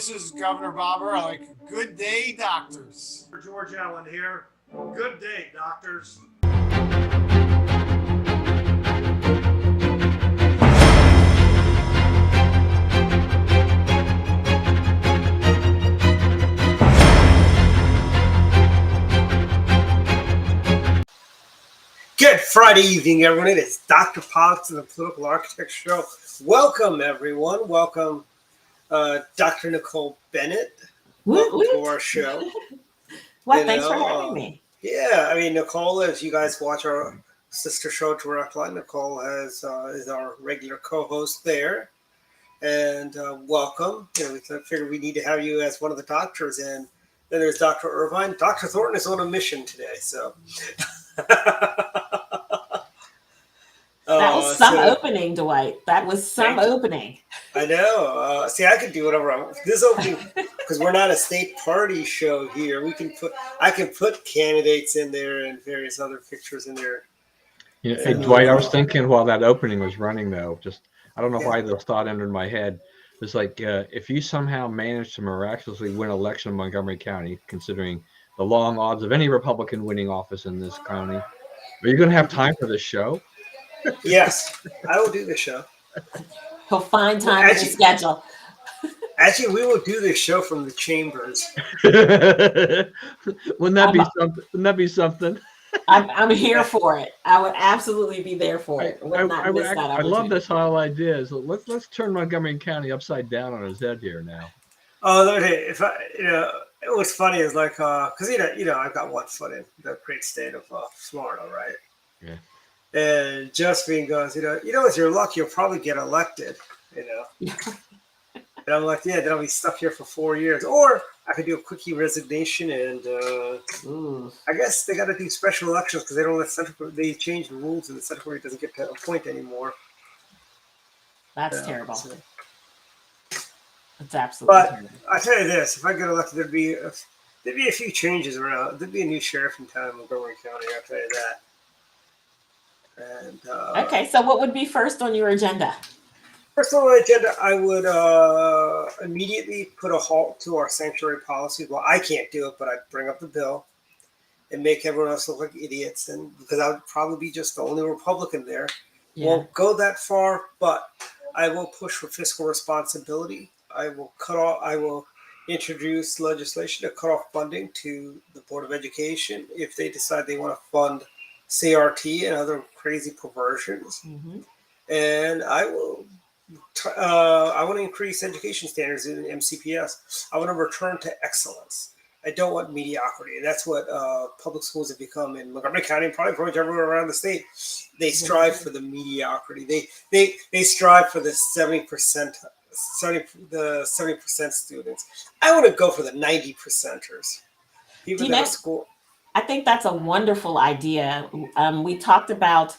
this is Governor Bobber. I like Good Day Doctors. George Allen here. Good day, doctors. Good Friday evening, everyone. It is Dr. Politics and the Political Architecture Show. Welcome, everyone. Welcome, Dr. Nicole Bennett. Welcome to our show. Well, thanks for having me. Yeah, I mean, Nicole, as you guys watch our sister show, Direct Line, Nicole is our regular co-host there. And welcome. You know, we figured we need to have you as one of the doctors. And then there's Dr. Irvine. Dr. Thornton is on a mission today, so... That was some opening, Dwight. That was some opening. I know. See, I can do whatever I want. This opening, because we're not a state party show here. I can put candidates in there and various other pictures in there. Yeah, hey, Dwight, I was thinking while that opening was running, though, I don't know why this thought entered my head. It's like if you somehow manage to miraculously win election in Montgomery County, considering the long odds of any Republican winning office in this county, are you going to have time for this show? Yes, I will do the show. He'll find time in his schedule. Actually, we will do this show from the chambers. Wouldn't that be something? I'm here for it. I would absolutely be there for it. I love this whole idea. So let's turn Montgomery County upside down on his head here now. Oh, if it was funny is like because I've got one foot in the great state of Florida, right? Yeah. And Josephine goes, with your luck, you'll probably get elected, And I'm like, yeah, then I'll be stuck here for 4 years. Or I could do a quickie resignation and I guess they got to do special elections because they don't let they change the rules and the Secretary doesn't get to appoint anymore. That's terrible. It's absolutely terrible. I tell you this, if I get elected, there'd be a few changes around. There'd be a new sheriff in town in Montgomery County, I'll tell you that. And, okay, so what would be first on your agenda? First on my agenda, I would immediately put a halt to our sanctuary policy. Well, I can't do it, but I'd bring up the bill and make everyone else look like idiots. And because I would probably be just the only Republican there. Yeah. Won't go that far, but I will push for fiscal responsibility. I will introduce legislation to cut off funding to the Board of Education if they decide they want to fund CRT and other crazy perversions. Mm-hmm. And I want to increase education standards in MCPS. I want to return to excellence. I don't want mediocrity. And that's what public schools have become in Montgomery County and probably pretty much everywhere around the state. They strive for the mediocrity. They strive for the 70%. The 70% students. I want to go for the 90%ers. Even at school. I think that's a wonderful idea. We talked about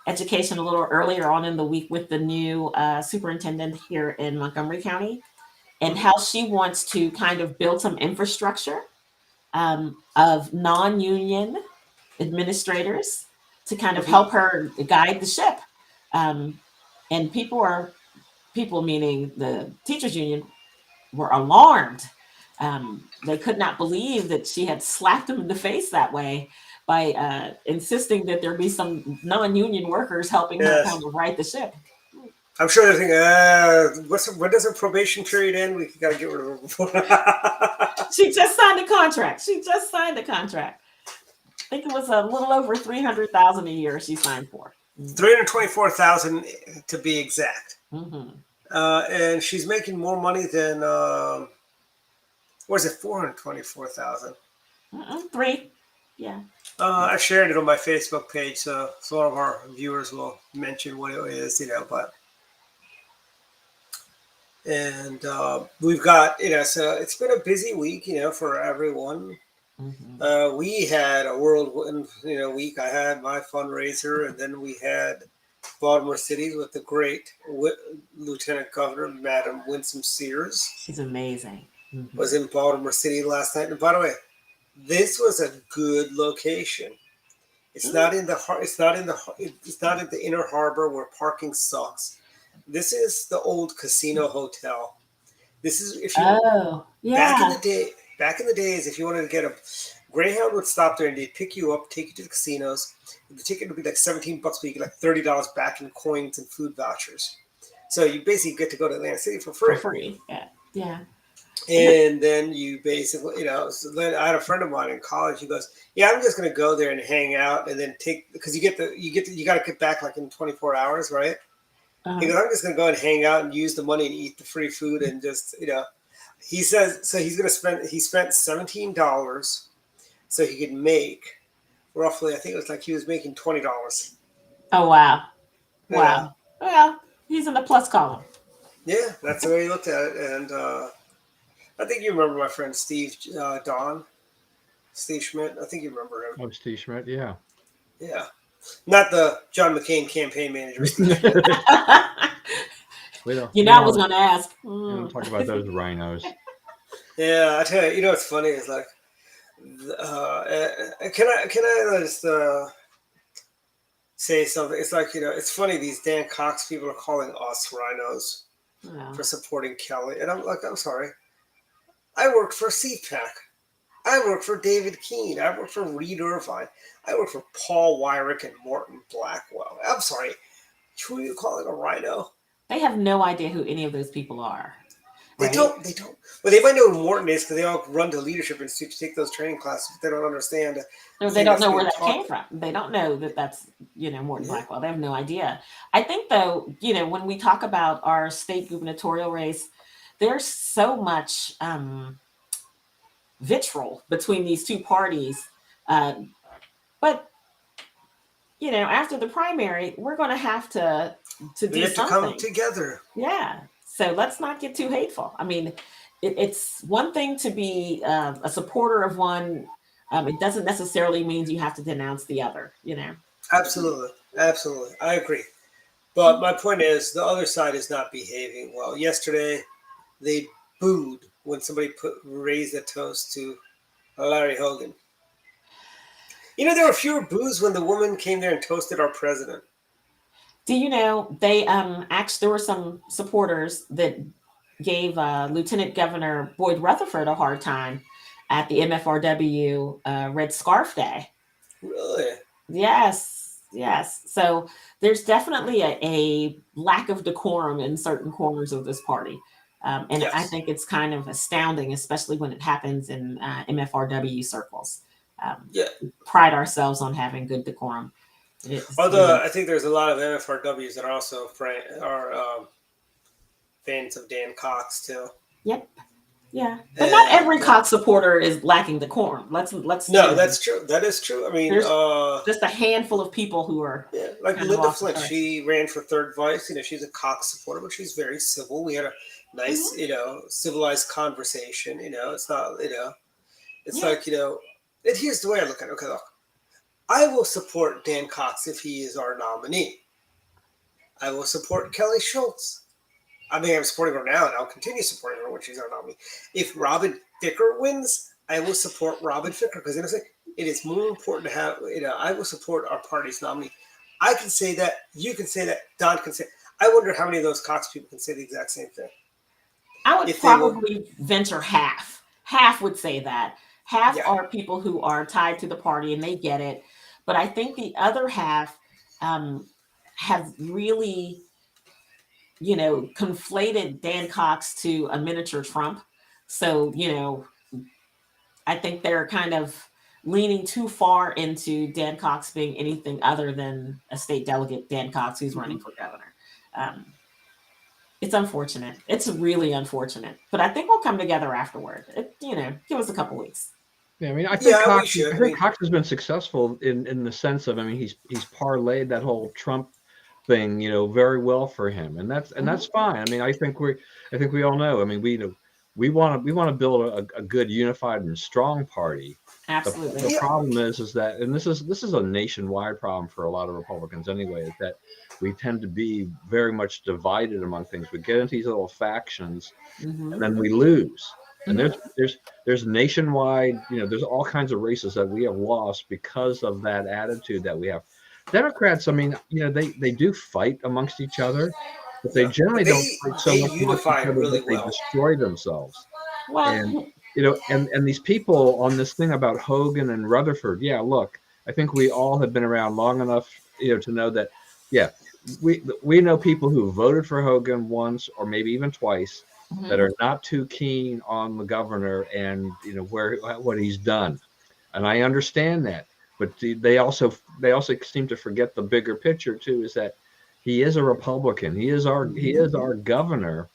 education a little earlier on in the week with the new superintendent here in Montgomery County and how she wants to kind of build some infrastructure of non-union administrators to kind of help her guide the ship. And people meaning the teachers union were alarmed. They could not believe that she had slapped them in the face that way by insisting that there be some non-union workers helping her kind of right the ship. I'm sure they're thinking, when does her probation period end? We got to get rid of her. She just signed a contract. I think it was a little over $300,000 a year she signed for. $324,000 to be exact. Mm-hmm. And she's making more money than, was it $424,000? Three, yeah. I shared it on my Facebook page, so one of our viewers will mention what it is, and we've got, so it's been a busy week, for everyone. Mm-hmm. We had a whirlwind, week. I had my fundraiser, and then we had Baltimore City with the great Lieutenant Governor, Madam Winsome Sears. She's amazing. Mm-hmm. Was in Baltimore City last night. And by the way, this was a good location. It's not in the inner harbor where parking sucks. This is the old casino hotel. This is if you Oh, yeah. back in the days, if you wanted to get a Greyhound would stop there and they'd pick you up, take you to the casinos. The ticket would be like $17, but you get like $30 back in coins and food vouchers. So you basically get to go to Atlantic City for free. For free. Yeah. Yeah. And then you basically, so then I had a friend of mine in college. He goes, "Yeah, I'm just going to go there and hang out, and then because you got to get back like in 24 hours, right?" Uh-huh. He goes, "I'm just going to go and hang out and use the money and eat the free food and just, He says so. He spent $17 so he could make roughly. I think it was like he was making $20. Oh, wow. Yeah. Wow. Well, he's in the plus column. Yeah, that's the way he looked at it, and I think you remember my friend Steve Steve Schmidt. I think you remember him. Oh, Steve Schmidt, yeah. Yeah. Not the John McCain campaign manager. We don't, I was going to ask. we don't talk about those rhinos. Yeah, I tell you, what's funny is like, can I just say something? It's like, it's funny, these Dan Cox people are calling us rhinos Yeah. for supporting Kelly. And I'm like, I'm sorry. I worked for CPAC. I worked for David Keene. I worked for Reed Irvine. I worked for Paul Weyrich and Morton Blackwell. I'm sorry. Who are you calling a rhino? They have no idea who any of those people are. They right? don't. Well, they might know who Morton is because they all run to Leadership Institute to take those training classes. But they don't understand. No, they don't know where that came from. They don't know that that's, Morton Blackwell. They have no idea. I think, though, when we talk about our state gubernatorial race, there's so much vitriol between these two parties. But, after the primary, we're going to have to do We have to something. come together. Yeah. So let's not get too hateful. I mean, it's one thing to be a supporter of one. It doesn't necessarily mean you have to denounce the other, Absolutely. I agree. But my point is, the other side is not behaving well. Yesterday, they booed when somebody raised a toast to Larry Hogan. There were fewer boos when the woman came there and toasted our president. Do you know they actually there were some supporters that gave Lieutenant Governor Boyd Rutherford a hard time at the MFRW Red Scarf Day? Really? Yes. So there's definitely a lack of decorum in certain corners of this party. And Yes. I think it's kind of astounding, especially when it happens in MFRW circles. Yeah. We pride ourselves on having good decorum. Although I think there's a lot of MFRWs that are also fans of Dan Cox too. Yep. Yeah. But not every Cox supporter is lacking decorum. Let's No, that's true. That is true. I mean, there's just a handful of people who are like kind of Linda off the Flint. chart. She ran for third vice. She's a Cox supporter, but she's very civil. We had a nice, civilized conversation. It's not, it's Yeah. like, and here's the way I look at it. Okay, look, I will support Dan Cox if he is our nominee. I will support Kelly Schultz. I mean, I'm supporting her now, and I'll continue supporting her when she's our nominee. If Robin Ficker wins, I will support Robin Ficker because it is more important to have. I will support our party's nominee. I can say that. You can say that. Don can say. I wonder how many of those Cox people can say the exact same thing. I would if they were- probably venture half. Half would say that. Half Yeah. are people who are tied to the party and they get it. But I think the other half have really, conflated Dan Cox to a miniature Trump. So, I think they're kind of leaning too far into Dan Cox being anything other than a state delegate, Dan Cox, who's running for governor. It's unfortunate. It's really unfortunate. But I think we'll come together afterward. Give us a couple weeks. Yeah, I mean, I think, Yeah, we should. I think Cox has been successful in the sense of, he's parlayed that whole Trump thing, very well for him, and that's fine. I mean, I think we all know. I mean, we want to build a good, unified, and strong party. Absolutely. The problem is that, and this is a nationwide problem for a lot of Republicans anyway, is that we tend to be very much divided among things. We get into these little factions, Mhm. and then we lose. And there's nationwide, there's all kinds of races that we have lost because of that attitude that we have. Democrats, I mean, they do fight amongst each other, but they generally don't fight so they much amongst unify each other really that they well. destroy themselves. Well, And and these people on this thing about Hogan and Rutherford, yeah, look, I think we all have been around long enough, to know that, yeah, we know people who voted for Hogan once or maybe even twice that mhm. are not too keen on the governor and what he's done, and I understand that. But they also seem to forget the bigger picture too. Is that he is a Republican. He is our governor.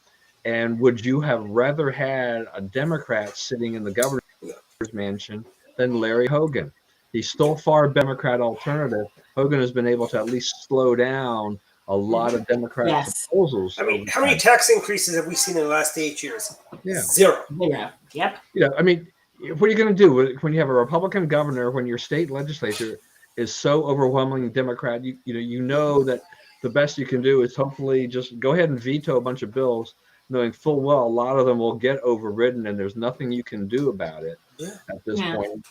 And would you have rather had a Democrat sitting in the governor's mansion than Larry Hogan? He's still far Democrat alternative. Hogan has been able to at least slow down a lot of Democrat Yes. proposals I mean, over how many time. tax increases have we seen in the last 8 years? Yeah. Zero. Yeah. Yep. I mean, what are you going to do when you have a Republican governor, when your state legislature is so overwhelmingly Democrat? You know that the best you can do is hopefully just go ahead and veto a bunch of bills, knowing full well a lot of them will get overridden, and there's nothing you can do about it at this Yeah. point.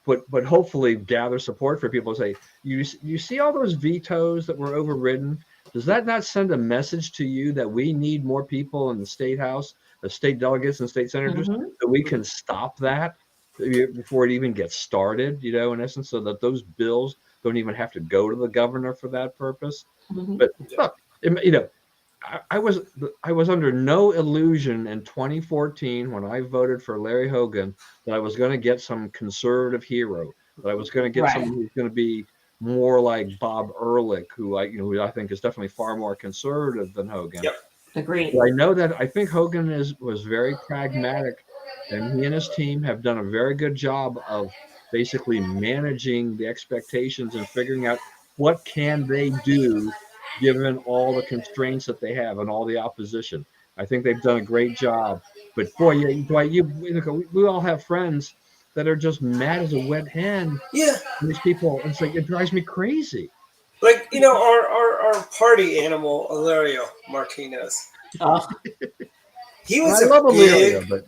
But hopefully gather support for people. Say, you see all those vetoes that were overridden. Does that not send a message to you that we need more people in the state house, the state delegates and state senators, Mhm. that we can stop that before it even gets started, in essence, so that those bills don't even have to go to the governor for that purpose. Mhm. But look, I was under no illusion in 2014 when I voted for Larry Hogan that I was going to get some conservative hero, that I was going to get Right. someone who's going to be more like Bob Ehrlich, who I think is definitely far more conservative than Hogan. Yep. Agreed. But I think Hogan was very pragmatic, and he and his team have done a very good job of basically managing the expectations and figuring out what can they do given all the constraints that they have and all the opposition. I think they've done a great job. But boy, Dwight, we all have friends that are just mad as a wet hen. Yeah. These people, it's like it drives me crazy. Like, our party animal, Ilario Martinez. Oh, He And was I a love big Amelia, but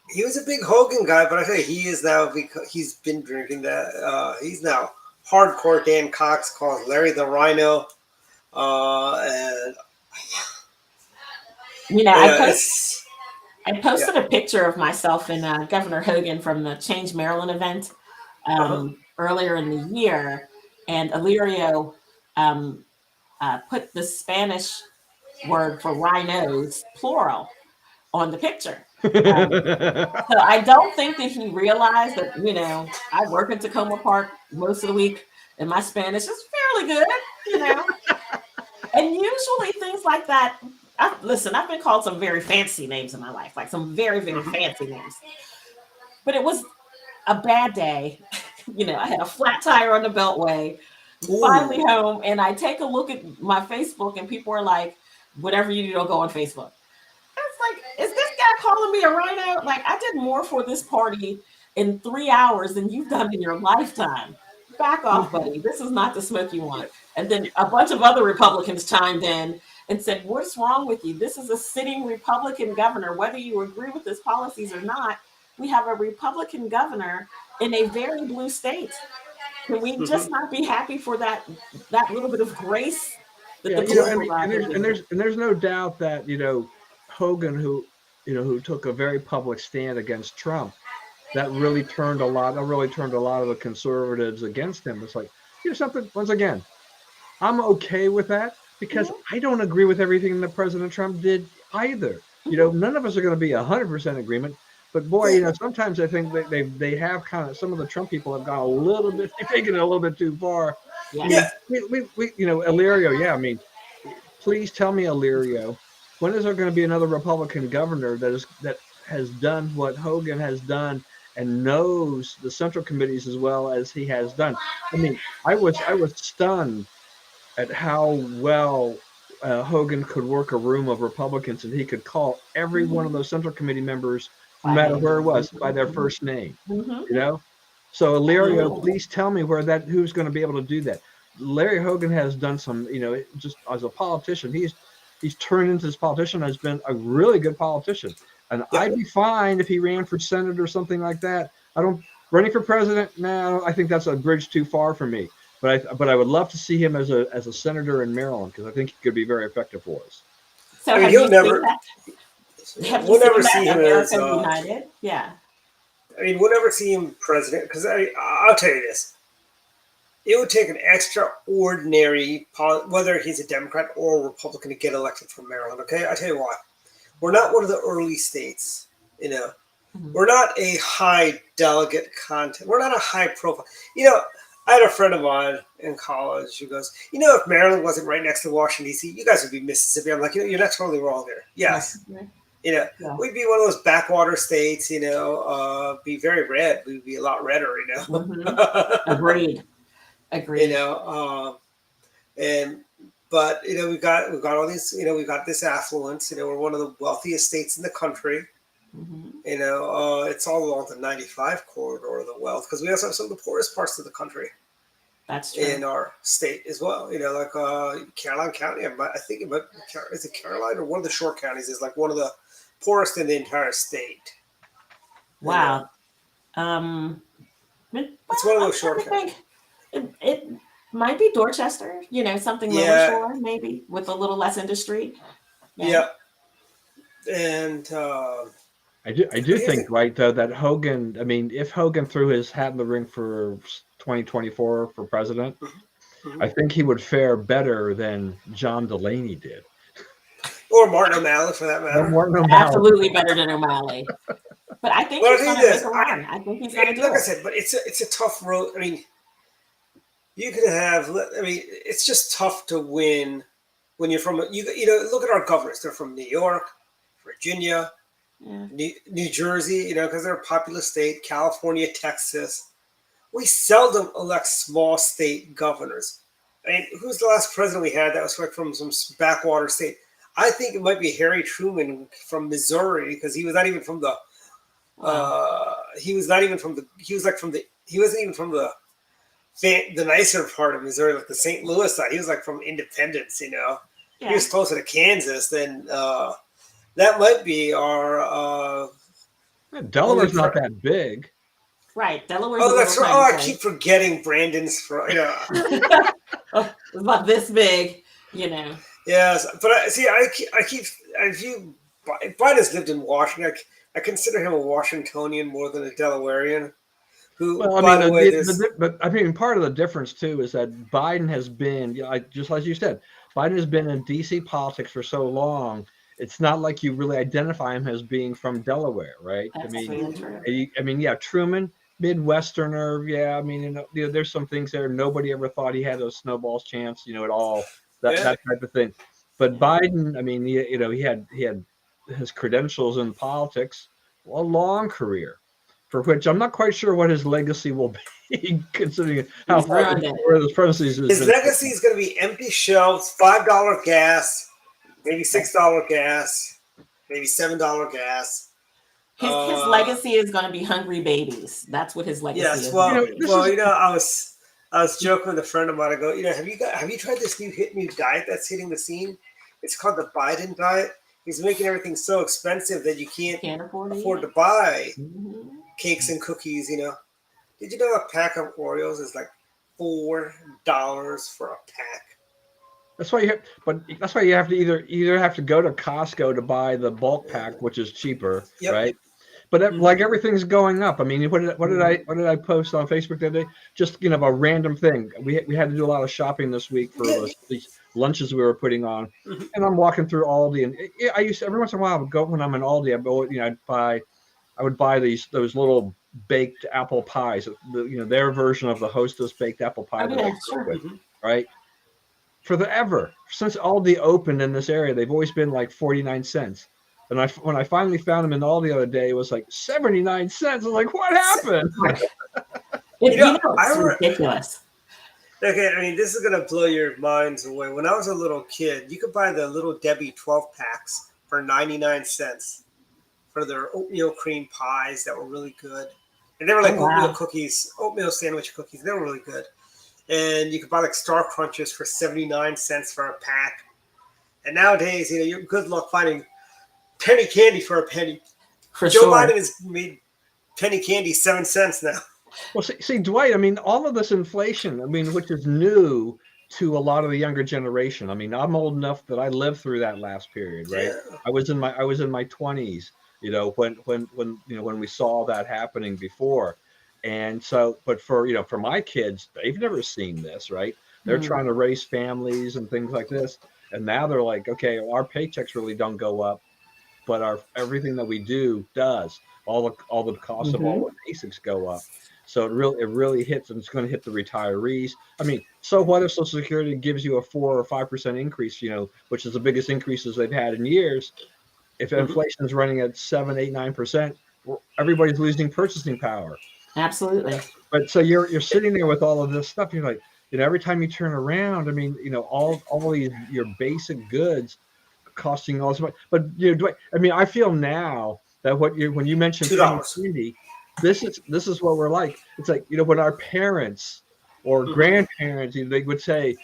he was a big Hogan guy, but I tell you, he is now, because he's been drinking that. He's now hardcore. Dan Cox calls Larry the Rhino, and it's I posted a picture of myself and Governor Hogan from the Change Maryland event earlier in the year, and Illyrio put the Spanish word for rhinos, plural, on the picture. So I don't think that he realized that, I work in Tacoma Park most of the week and my Spanish is fairly good. And usually things like that, I've been called some very fancy names in my life, like some very, very fancy names. But it was a bad day. I had a flat tire on the Beltway, finally home, and I take a look at my Facebook and people are like, whatever you do, don't go on Facebook. It's like, is this guy calling me a rhino? Like, I did more for this party in 3 hours than you've done in your lifetime. Back off, buddy. This is not the smoke you want. And then a bunch of other Republicans chimed in and said, what's wrong with you? This is a sitting Republican governor. Whether you agree with his policies or not, we have a Republican governor in a very blue state. Can we just not be happy for that little bit of grace? There's no doubt that Hogan, who took a very public stand against Trump, that really turned a lot of the conservatives against him. It's like, something. Once again, I'm okay with that because I don't agree with everything that President Trump did either. None of us are going to be 100% agreement. But boy, sometimes I think that they have kind of, some of the Trump people have gone a little bit, taken it a little bit too far. Yeah. Illyrio. Yeah, I mean, please tell me, Illyrio, when is there going to be another Republican governor that has done what Hogan has done and knows the Central Committees as well as he has done? I mean, I was stunned at how well Hogan could work a room of Republicans, and he could call every one of those Central Committee members, no matter where it was, by their first name. So Illyrio, please tell me who's going to be able to do that. Larry Hogan has done some, just as a politician, he's turned into this politician, has been a really good politician. And I'd be fine if he ran for Senate or something like that. Running for president now, I think that's a bridge too far for me. But I would love to see him as a senator in Maryland, because I think he could be very effective for us. So I mean, have he'll you never. seen that? Have you We'll never seen see that him as. America United? Yeah. I mean, we'll never see him president because I'll tell you this: it would take an extraordinary, whether he's a Democrat or a Republican, to get elected from Maryland. Okay, I tell you why. We're not one of the early states. You know, Mhm. we're not a high delegate content. We're not a high profile. You know, I had a friend of mine in college who goes, you know, if Maryland wasn't right next to Washington D.C., you guys would be Mississippi. I'm like, you're not totally wrong there. Yes, you know, Yeah. we'd be one of those backwater states. You know, be very red. We'd be a lot redder. You know, Mhm. Agreed. you Agreed. know, but you know, we've got all these. You know, we've got this affluence. You know, we're one of the wealthiest states in the country. Mhm. You know, it's all along the 95 corridor of the wealth because we also have some of the poorest parts of the country That's true. in our state as well. You know, like Caroline County, I think it might is it Caroline or one of the shore counties is like one of the poorest in the entire state. You know, Wow. it's one of I'm those trying short to counties. think. It might be Dorchester, you know, something lower Yeah, shore, maybe with a little less industry. yeah, and I do but here's think, the, right, though, that Hogan, I mean, if Hogan threw his hat in the ring for 2024 for president, Mhm. I think he would fare better than John Delaney did. or Martin O'Malley for that No matter. more no O'Malley. Absolutely better than O'Malley. But I think But I he's think going to this, make a run. I think he's going to do like I it. said, but it's a tough road. I mean, you could have. I mean, it's just tough to win when you're from. You know, look at our governors. They're from New York, Virginia, Yeah. New Jersey. You know, because they're a populous state. California, Texas. We seldom elect small state governors. I mean, who's the last president we had that was like from some backwater state? I think it might be Harry Truman from Missouri because he was not even from the. Wow. He was not even from the. He was like from the. He wasn't even from the nicer part of Missouri, like the St. Louis side. He was like from Independence, you know. He Yeah. was closer to Kansas than that might be our Delaware's only not that big. Right. Delaware's a oh, that's little right. Oh, tiny I keep forgetting Brandon's from, you know. place. Oh, it's about this big, you know. Yes, but I keep if you Biden's lived in Washington, I consider him a Washingtonian more than a Delawarean. Who, Well, I by mean, the way, there's but I mean, part of the difference too is that Biden has been, you know, just as you said, Biden has been in DC politics for so long. It's not like you really identify him as being from Delaware, right? That's really true. I mean, yeah, Truman, Midwesterner, yeah. I mean, you know, there's some things there. Nobody ever thought he had a snowball's chance, you know, at all. That yeah. that type of thing. But Biden, I mean, you know, he had his credentials in politics, a long career, for which I'm not quite sure what his legacy will be, considering how He's far ruined it. where this presidency has His been. legacy is going to be empty shelves, $5 gas, maybe $6 gas, maybe $7 gas. His legacy is going to be hungry babies. That's what his legacy Yes, is. well, You know, you know, I was joking with a friend of mine. I go, you know, have you tried this new diet that's hitting the scene? It's called the Biden diet. He's making everything so expensive that you can't afford to buy Mm-hmm. cakes and cookies. You know, did you know a pack of Oreos is like $4 for a pack? That's why you have to either have to go to Costco to buy the bulk pack, which is cheaper, Yep. right? But like everything's going up. I mean, what did I post on Facebook the other day? Just, you know, a random thing. We had to do a lot of shopping this week for these lunches we were putting on, Mhm. and I'm walking through Aldi, and I used to, every once in a while I would go when I'm in Aldi. I would buy those little baked apple pies, you know, their version of the Hostess baked apple pie Oh, that I yeah, grew sure. up with, right? Since Aldi opened in this area, they've always been like 49 cents. And when I finally found them in Aldi the other day, it was like 79 cents. I was like, what happened? It's ridiculous. Okay, I mean, this is gonna blow your minds away. When I was a little kid, you could buy the Little Debbie 12 packs for 99 cents for their oatmeal cream pies that were really good, and they were like oatmeal cookies, oatmeal sandwich cookies. They were really good, and you could buy like Star Crunches for 79 cents for a pack. And nowadays, you know, you're good luck finding penny candy for a penny. For Joe sure. Biden has made penny candy 7 cents now. Well, see, Dwight, I mean, all of this inflation, I mean, which is new, to a lot of the younger generation. I mean, I'm old enough that I lived through that last period, right? Yeah. I was in my 20s, when we saw that happening before. And so, but for my kids, they've never seen this, right? They're Mm. trying to raise families and things like this. And now they're like, okay, our paychecks really don't go up, but our everything that we do does. All the costs of all Mhm. the basics go up. So it really hits, and it's going to hit the retirees. I mean, so what if Social Security gives you a 4 or 5% increase, which is the biggest increases they've had in years? If Mhm. inflation is running at 7, 8, 9%, everybody's losing purchasing power. Absolutely. But so you're sitting there with all of this stuff. You're like, every time you turn around, I mean, all these your basic goods costing all this money. But I mean, I feel now that when you mentioned penny $2. candy, this is what we're like. It's like, when our parents or Mhm. grandparents, they would say,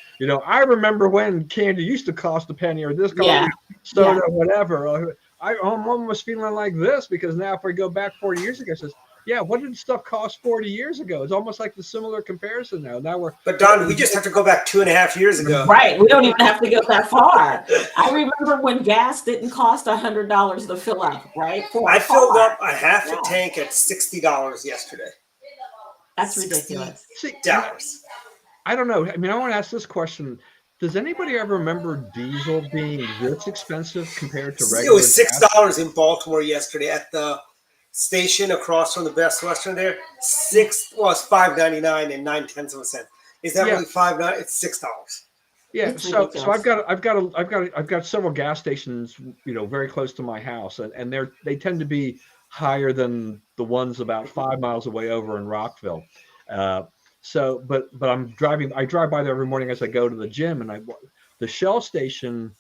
I remember when candy used to cost a penny, or this color Yeah. soda, Yeah. whatever. I'm almost feeling like this, because now if we go back 40 years ago, it says, yeah, what did stuff cost 40 years ago? It's almost like the similar comparison now. Now we're But Don, we just have to go back 2.5 years ago. Right. We don't even have to go that far. I remember when gas didn't cost $100 to fill up, right? For a I filled car. up a half a Yeah. tank at $60 yesterday. That's ridiculous. see, $60. I don't know. I mean, I want to ask this question. Does anybody ever remember diesel being this expensive compared to It regular was gas? $6 in Baltimore yesterday at the station across from the Best Western. There, was $5.99 and 9/10 of a cent. Is that Yeah. really $5.99? It's $6. Yeah, It's so ridiculous. I've got several gas stations, very close to my house, and they tend to be higher than the ones about 5 miles away over in Rockville. But I drive by there every morning as I go to the gym, and the Shell station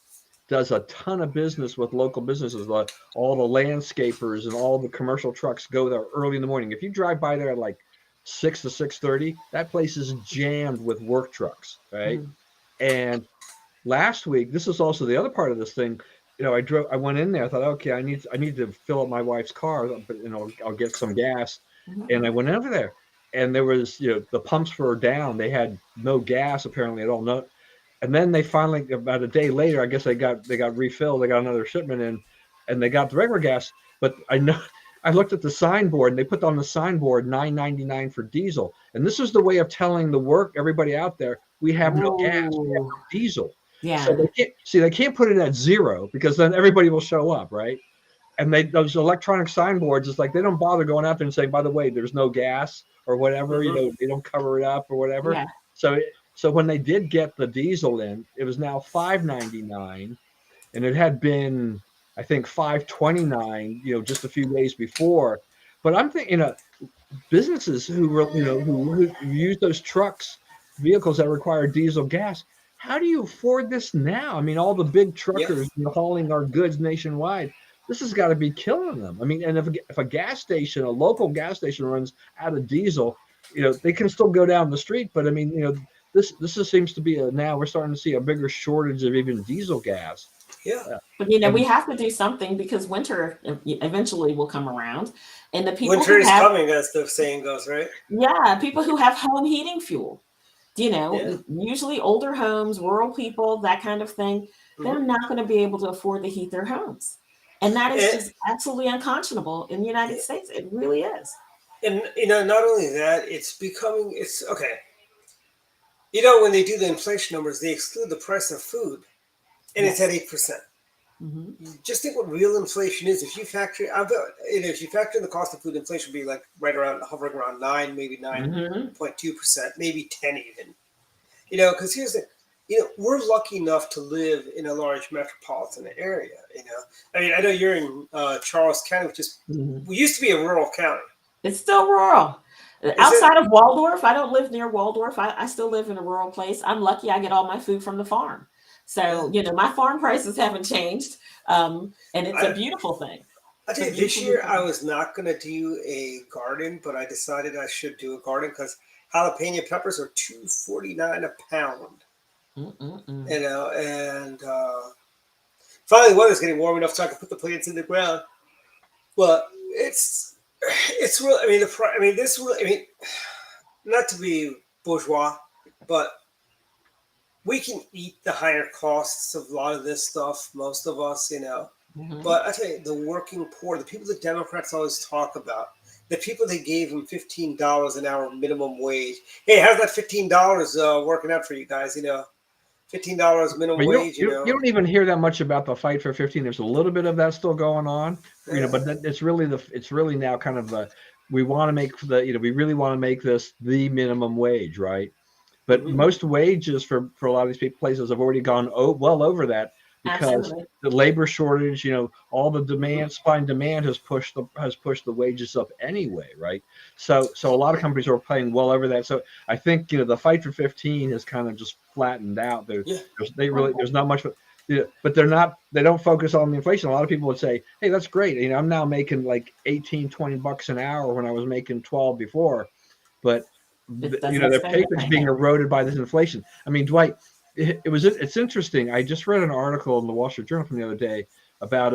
does a ton of business with local businesses. All the landscapers and all the commercial trucks go there early in the morning. If you drive by there at like 6 to 6:30, that place is jammed with work trucks, right? Mhm. And last week, this is also the other part of this thing. I went in there. I thought, okay, I need to fill up my wife's car, but I'll get some gas. Mhm. And I went over there, and there was, the pumps were down. They had no gas apparently at all. No, and then they finally, about a day later, I guess they got refilled. They got another shipment in, and they got the regular gas. But I know I looked at the signboard, and they put on the signboard $9.99 for diesel. And this is the way of telling everybody out there, we have no gas, we have Ooh. no diesel. Yeah. So they can't put it at zero, because then everybody will show up, right? And those electronic signboards, it's like they don't bother going out there and saying, by the way, there's no gas or whatever. Mhm. They don't cover it up or whatever. Yeah. So when they did get the diesel in, it was now $5.99, and it had been, I think, $5.29, just a few days before. But I'm thinking, businesses who use those vehicles that require diesel gas. How do you afford this now? I mean, all the big truckers hauling our goods nationwide. This has got to be killing them. I mean, and if a local gas station runs out of diesel, they can still go down the street. But I mean, this seems to be now we're starting to see a bigger shortage of even diesel gas. Yeah. But we have to do something, because winter eventually will come around, and the people Winter who is have coming, as the saying goes, right? people who have home heating fuel, Yeah. usually older homes, rural people, that kind of thing, they're Mhm. not going to be able to afford to heat their homes. And that is And, just absolutely unconscionable in the United States. It really is. and not only that, it's okay. When they do the inflation numbers, they exclude the price of food, and it's Yes. at 8%. Hmm. Just think what real inflation is. If you factor, if you factor in the cost of food, inflation would be like hovering around 9, maybe Hmm. 9.2%, maybe 10 even. Because here's the, we're lucky enough to live in a large metropolitan area. I mean, I know you're in Charles County, which is Hmm. we used to be a rural county. It's still rural. Is Outside it? of Waldorf, I don't live near Waldorf. I still live in a rural place. I'm lucky I get all my food from the farm. So, my farm prices haven't changed. And it's a I, beautiful thing. I It's a tell you, this beautiful, year beautiful I thing. was not going to do a garden, but I decided I should do a garden because jalapeno peppers are $2.49 a pound. Mm-mm-mm. And finally the weather's getting warm enough so I can put the plants in the ground. But it's real. I mean, this really. I mean, not to be bourgeois, but we can eat the higher costs of a lot of this stuff, most of us, Mhm. But I tell you, the working poor, the people the Democrats always talk about, the people they gave them $15 an hour minimum wage. Hey, how's that $15 working out for you guys? $15 minimum But wage. you don't even hear that much about the fight for 15. There's a little bit of that still going on, but it's really now kind of we want to make we really want to make this the minimum wage, right? But Mhm. most wages for a lot of these places have already gone well over that because Absolutely. the labor shortage, all the demand, Mhm. supply and demand has pushed the wages up anyway, right? So a lot of companies are paying well over that. So I think the fight for 15 has kind of just flattened out. Yeah. There's not much, but they don't focus on the inflation. A lot of people would say, hey, that's great. I'm now making like 18, $20 an hour when I was making 12 before, but It doesn't their extend it paychecks right being now. eroded by this inflation. I mean, Dwight, it's interesting. I just read an article in the Wall Street Journal from the other day about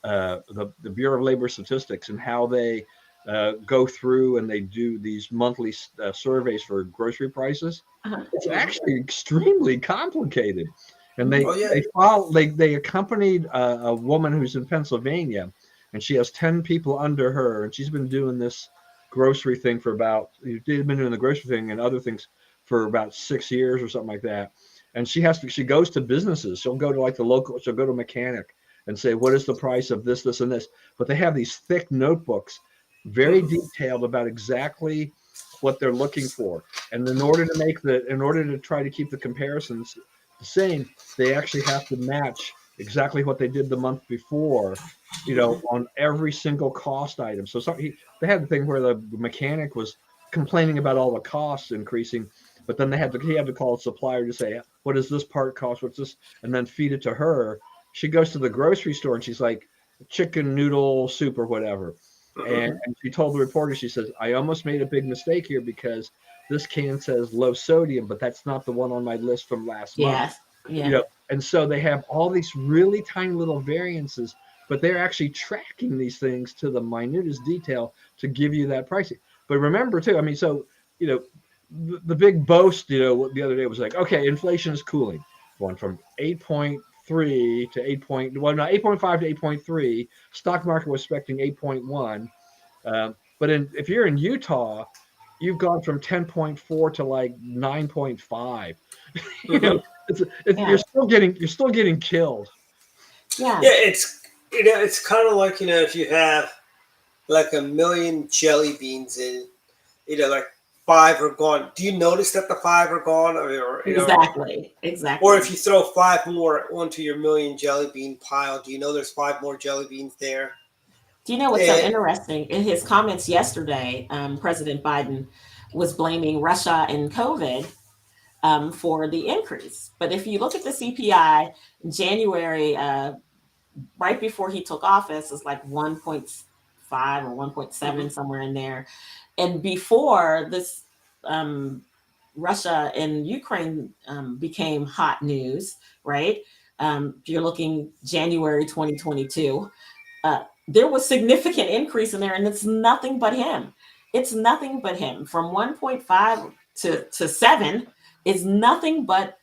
the Bureau of Labor Statistics and how they go through and they do these monthly surveys for grocery prices. Uh-huh. It's actually extremely complicated. And Oh, yeah. they accompanied a woman who's in Pennsylvania, and she has 10 people under her, and she's been doing this grocery thing for about you've been doing the grocery thing and other things for about 6 years or something like that. And she goes to businesses. She'll go to a mechanic and say, what is the price of this, this, and this? But they have these thick notebooks, very detailed about exactly what they're looking for. And in order to try to keep the comparisons the same, they actually have to match exactly what they did the month before, on every single cost item. So they had the thing where the mechanic was complaining about all the costs increasing, but then he had to call a supplier to say, what does this part cost? What's this? And then feed it to her. She goes to the grocery store and she's like, chicken noodle soup or whatever. And she told the reporter, she says, I almost made a big mistake here because this can says low sodium, but that's not the one on my list from last month. Yes. Yeah. And so they have all these really tiny little variances, but they're actually tracking these things to the minutest detail to give you that pricing. But remember too, I mean, so, the big boast, the other day was like, okay, inflation is cooling, going from 8.3 to 8.5 to 8.3. Stock market was expecting 8.1. But if you're in Utah, you've gone from 10.4 to like 9.5. Yeah. You're still getting killed. Yeah. Yeah, it's kind of like if you have like a million jelly beans and like 5 are gone. Do you notice that the 5 are gone, or Exactly. or if you throw 5 more onto your million jelly bean pile, do you know there's 5 more jelly beans there? Do you know what's so interesting? In his comments yesterday, President Biden was blaming Russia and COVID for the increase. But if you look at the CPI, January, right before he took office, is like 1.5 or 1.7, somewhere in there. And before this, Russia and Ukraine became hot news, right? You're looking January 2022. There was significant increase in there, and it's nothing but him. It's nothing but him. From 1.5 to 7 is nothing but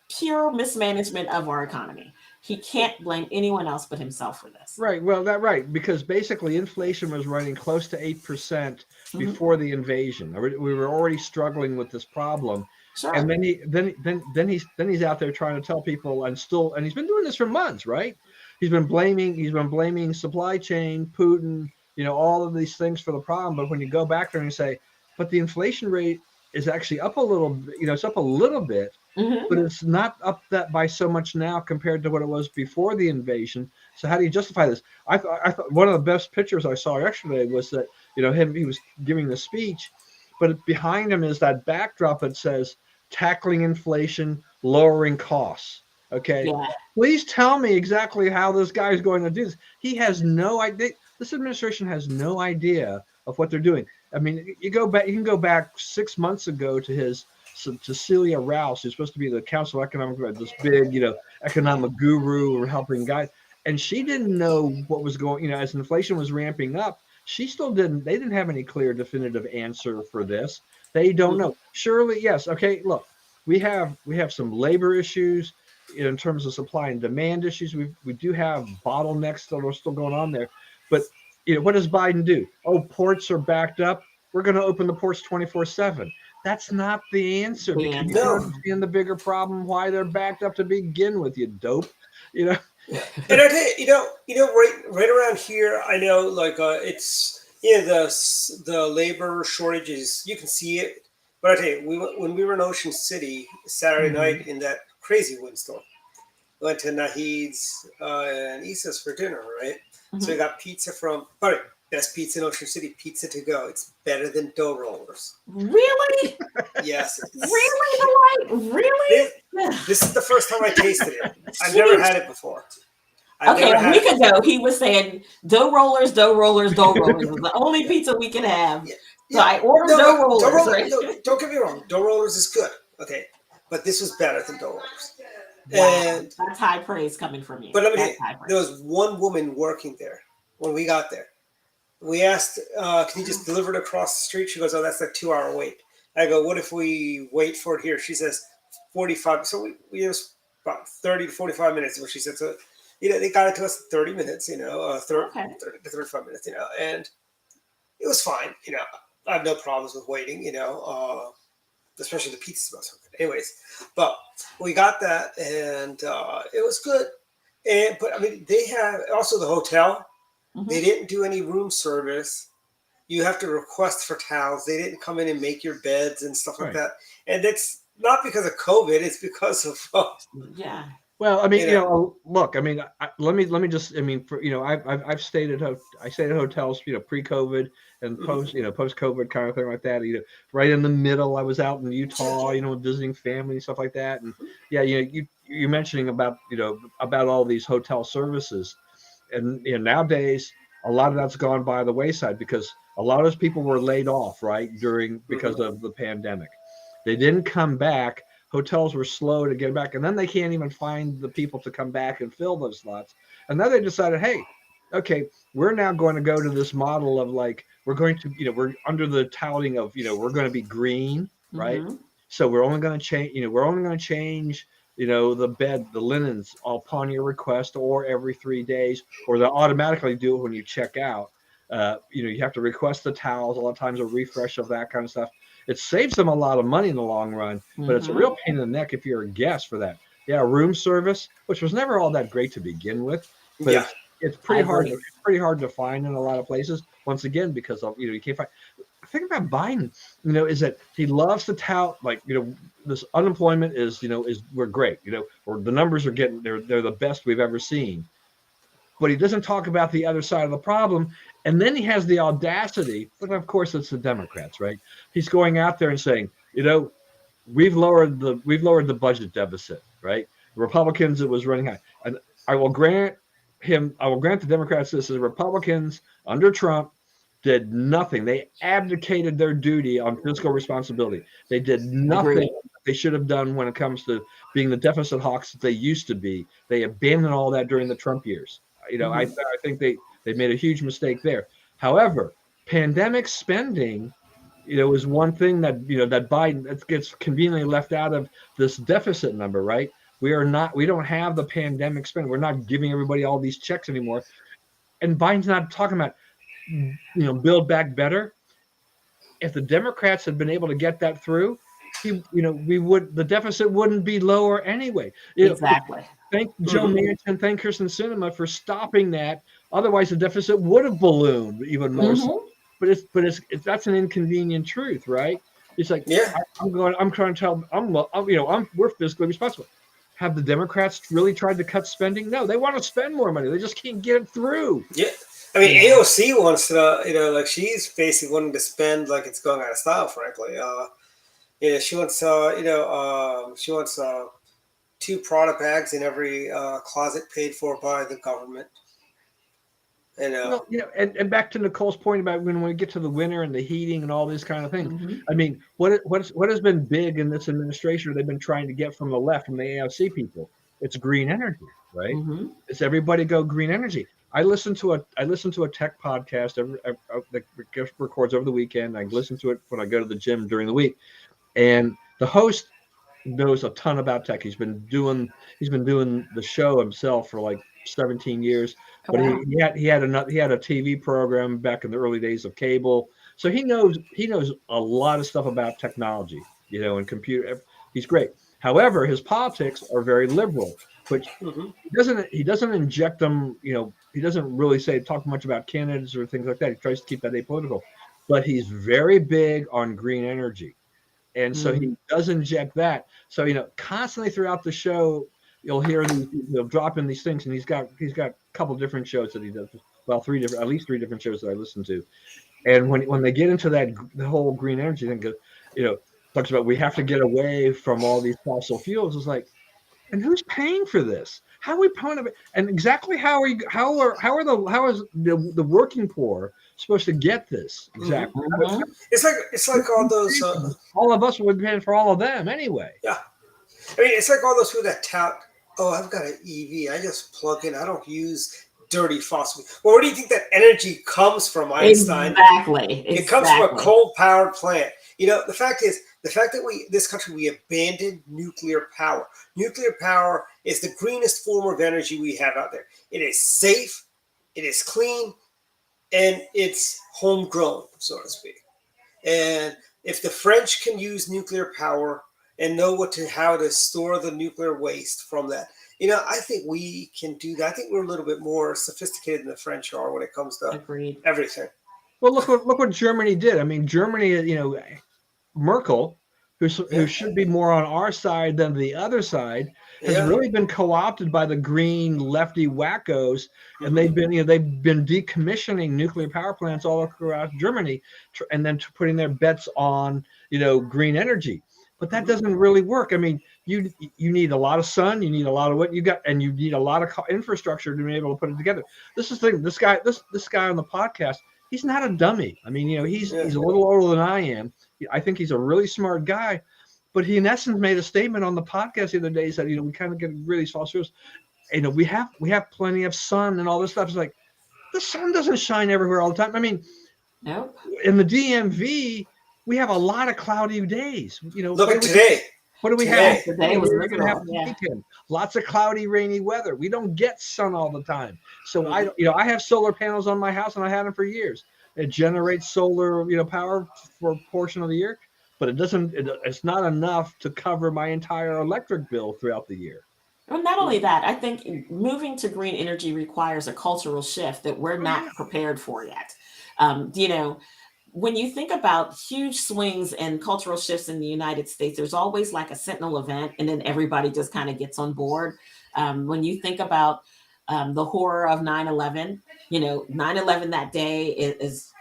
pure mismanagement of our economy. He can't blame anyone else but himself for this. Right. Well, because basically inflation was running close to 8% before the invasion. We were already struggling with this problem. Sure. And then he's out there trying to tell people and he's been doing this for months, right? He's been blaming supply chain, Putin, all of these things for the problem. But when you go back there and you say, but the inflation rate is actually up a little bit, it's up a little bit, but it's not up that by so much now compared to what it was before the invasion. So how do you justify this? I thought one of the best pictures I saw yesterday was that, he was giving the speech, but behind him is that backdrop that says tackling inflation, lowering costs. Okay. Yeah. Please tell me exactly how this guy is going to do this. He has no idea. This administration has no idea of what they're doing. I mean, you can go back 6 months ago to Celia Rouse, who's supposed to be the Council of Economic Advisors, this big, economic guru or helping guy. And she didn't know what was going, as inflation was ramping up. They didn't have any clear definitive answer for this. They don't know. Surely, yes. Okay, look, we have some labor issues in terms of supply and demand issues. We do have bottlenecks that are still going on there. But what does Biden do? Oh, ports are backed up. We're going to open the ports 24/7. That's not the answer, The because you answer. don't understand the bigger problem why they're backed up to begin with, you dope. And I tell you, right around here, I know, like, it's the labor shortages. You can see it, but I tell you, when we were in Ocean City Saturday night in that crazy windstorm, we went to Nahid's and Issa's for dinner, right? So we got pizza from best pizza in Ocean City, Pizza to Go. It's better than dough rollers. Really? Yes. Really? This is the first time I tasted it. I've never had it before. Okay, a week ago he was saying dough rollers is the only pizza we can have. Yeah. So I ordered dough rollers. Right? Don't get me wrong. Dough rollers is good. Okay. But this was better than dough rollers. Wow. And That's high praise coming from you. But let me tell That's you, high praise. there was one woman working there when we got there. We asked, can you just deliver it across the street? She goes, oh, that's a 2-hour wait. I go, what if we wait for it here? She says 45. So we used about 30 to 45 minutes. What she said. So, they got it to us in 30 minutes, 30 to 35 minutes, and it was fine. I have no problems with waiting, especially the pizza smells so good. Anyways, but we got that, and it was good. But I mean, they have also the hotel. They didn't do any room service. You have to request for towels. They didn't come in and make your beds and stuff like that. And it's not because of COVID. It's because of yeah. Well, I mean, look, I mean, let me just, I mean, I've stayed at hotels, pre-COVID and post-COVID kind of thing like that. Right in the middle, I was out in Utah, visiting family and stuff like that. And yeah, you're mentioning about all these hotel services, and nowadays a lot of that's gone by the wayside because a lot of those people were laid off, right, because of the pandemic. They didn't come back. Hotels were slow to get back, and then they can't even find the people to come back and fill those slots. And then they decided, hey, okay, we're now going to go to this model of like, we're going to, we're under the touting of, we're going to be green, right? So we're only going to change, the bed, the linens upon your request or every 3 days, or they'll automatically do it when you check out. You have to request the towels, a lot of times a refresh of that kind of stuff. It saves them a lot of money in the long run, but it's a real pain in the neck if you're a guest for that. Yeah, room service, which was never all that great to begin with, but it's pretty hard. It's pretty hard to find in a lot of places. Once again, because of you can't find. The thing about Biden, is that he loves to tout like this unemployment is we're great, or the numbers are getting they're the best we've ever seen, but he doesn't talk about the other side of the problem. And then he has the audacity, but of course it's the Democrats, right? He's going out there and saying, we've lowered the budget deficit, right? The Republicans, it was running high. And I will grant the Democrats this: the Republicans under Trump did nothing. They abdicated their duty on fiscal responsibility. They did nothing they should have done when it comes to being the deficit hawks that they used to be. They abandoned all that during the Trump years. I think they made a huge mistake there. However, pandemic spending, is one thing that that Biden gets conveniently left out of this deficit number, right? We don't have the pandemic spending. We're not giving everybody all these checks anymore. And Biden's not talking about, build back better. If the Democrats had been able to get that through, the deficit wouldn't be lower anyway. Exactly. Thank Joe Manchin, thank Kirsten Sinema for stopping that. Otherwise, the deficit would have ballooned even more. So. But it's that's an inconvenient truth, right? It's like, I'm trying to tell we're fiscally responsible. Have the Democrats really tried to cut spending? No, they want to spend more money. They just can't get it through. Yeah. I mean, AOC wants to, like she's basically wanting to spend like it's going out of style, frankly. She wants, she wants 2 product bags in every closet paid for by the government. And back to Nicole's point about when we get to the winter and the heating and all these kind of things. I mean, what has been big in this administration? They've been trying to get from the left, from the AOC people. It's green energy, right? It's everybody go green energy. I listen to a tech podcast that records over the weekend. I listen to it when I go to the gym during the week, and the host knows a ton about tech. He's been doing the show himself for like 17 years. Oh, But wow. he had a TV program back in the early days of cable. So he knows a lot of stuff about technology, and computer. He's great. However, his politics are very liberal, which Mhm. he doesn't inject them, he doesn't really talk much about candidates or things like that. He tries to keep that apolitical. But he's very big on green energy. And so he does inject that. So, constantly throughout the show, you'll hear they'll drop in these things, and he's got a couple of different shows that he does. Well, at least three different shows that I listen to. And when they get into the whole green energy thing, talks about we have to get away from all these fossil fuels. It's like, and who's paying for this? How are we paying it? And exactly how is the working poor supposed to get this? Exactly. Mhm. It's like all those. All of us would pay for all of them anyway. Yeah, I mean, it's like all those people that tout, "Oh, I've got an EV. I just plug in. I don't use dirty fossil." Well, where do you think that energy comes from, Einstein? Exactly. It comes from a coal-powered plant. The fact that this country, we abandoned nuclear power. Nuclear power is the greenest form of energy we have out there. It is safe, it is clean, and it's homegrown, so to speak. And if the French can use nuclear power and know how to store the nuclear waste from that, I think we can do that. I think we're a little bit more sophisticated than the French are when it comes to Agreed. everything. Well, look what Germany did. I mean, Germany, Merkel, who should be more on our side than the other side, has really been co-opted by the green lefty wackos, and they've been decommissioning nuclear power plants all across Germany, and then putting their bets on green energy. But that doesn't really work. I mean, you need a lot of sun, you need a lot of what you got, and you need a lot of infrastructure to be able to put it together. This is the thing. This guy on the podcast, he's not a dummy. I mean, he's a little older than I am. I think he's a really smart guy, but he in essence made a statement on the podcast the other day. He said, we kind of get really false shows. We have plenty of sun and all this stuff. It's like the sun doesn't shine everywhere all the time. I mean, Nope. in the DMV, we have a lot of cloudy days. Look at today. What do we Today. have? Today was We're gonna have miserable, yeah. weekend. Lots of cloudy, rainy weather. We don't get sun all the time. So I have solar panels on my house, and I had them for years. It generates solar, power for a portion of the year, but it's not enough to cover my entire electric bill throughout the year. Well, not only that, I think moving to green energy requires a cultural shift that we're not prepared for yet. When you think about huge swings and cultural shifts in the United States, there's always like a sentinel event, and then everybody just kind of gets on board. When you think about the horror of 9/11, 9/11 that day is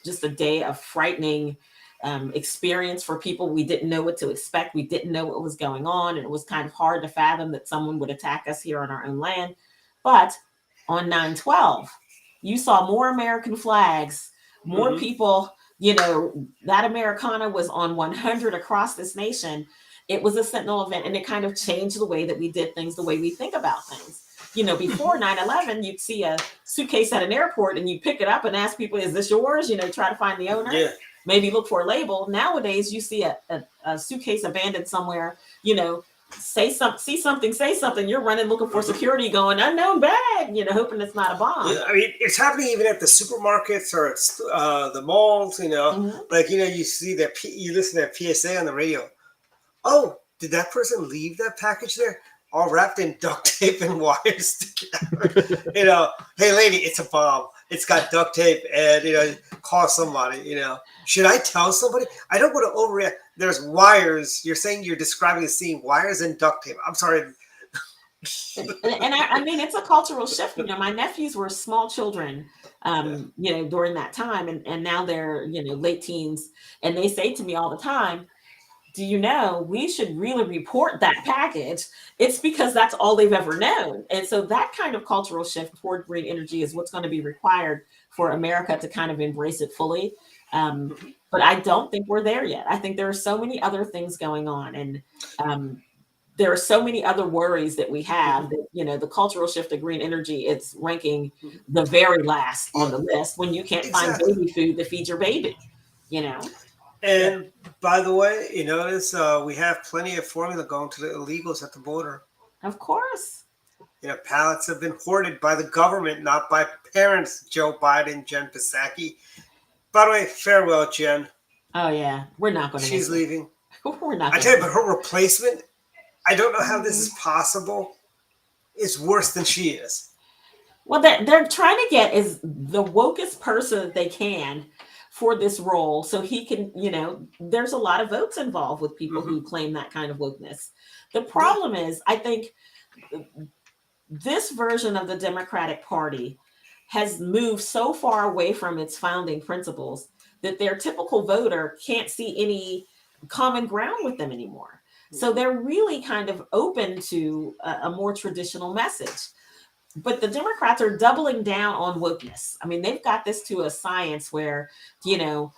just a day of frightening experience for people. We didn't know what to expect. We didn't know what was going on. And it was kind of hard to fathom that someone would attack us here on our own land. But on 9/12, you saw more American flags, more people, that Americana was on 100 across this nation. It was a sentinel event, and it kind of changed the way that we did things, the way we think about things. Before 9/11, you'd see a suitcase at an airport and you'd pick it up and ask people, is this yours? Try to find the owner. Yeah. Maybe look for a label. Nowadays, you see a suitcase abandoned somewhere, see something, say something. You're running looking for security going, unknown bag, hoping it's not a bomb. Yeah, I mean, it's happening even at the supermarkets or at the malls, Like, you see that, you listen to that PSA on the radio. Oh, did that person leave that package there? All wrapped in duct tape and wires together. Hey, lady, it's a bomb. It's got duct tape and, call somebody, Should I tell somebody? I don't want to overreact. There's wires. You're describing the scene, wires and duct tape. I'm sorry. And I mean, it's a cultural shift. My nephews were small children, during that time. And now they're, late teens. And they say to me all the time, we should really report that package. It's because that's all they've ever known. And so that kind of cultural shift toward green energy is what's going to be required for America to kind of embrace it fully. But I don't think we're there yet. I think there are so many other things going on. And there are so many other worries that we have that, the cultural shift to green energy, it's ranking the very last on the list when you can't find baby food to feed your baby, And by the way, you notice we have plenty of formula going to the illegals at the border. Of course. You know, pallets have been hoarded by the government, not by parents. Joe Biden, Jen Psaki. By the way, farewell, Jen. Oh yeah, we're not going to. She's leaving. We're not. I tell you, but her replacement, I don't know how this is possible. Is worse than she is. Well, they're trying to get is the wokest person that they can for this role, so he can. You know, there's a lot of votes involved with people who claim that kind of wokeness. The problem is, I think this version of the Democratic Party has moved so far away from its founding principles that their typical voter can't see any common ground with them anymore. So they're really kind of open to a more traditional message. But the Democrats are doubling down on wokeness. I mean, they've got this to a science where, you know,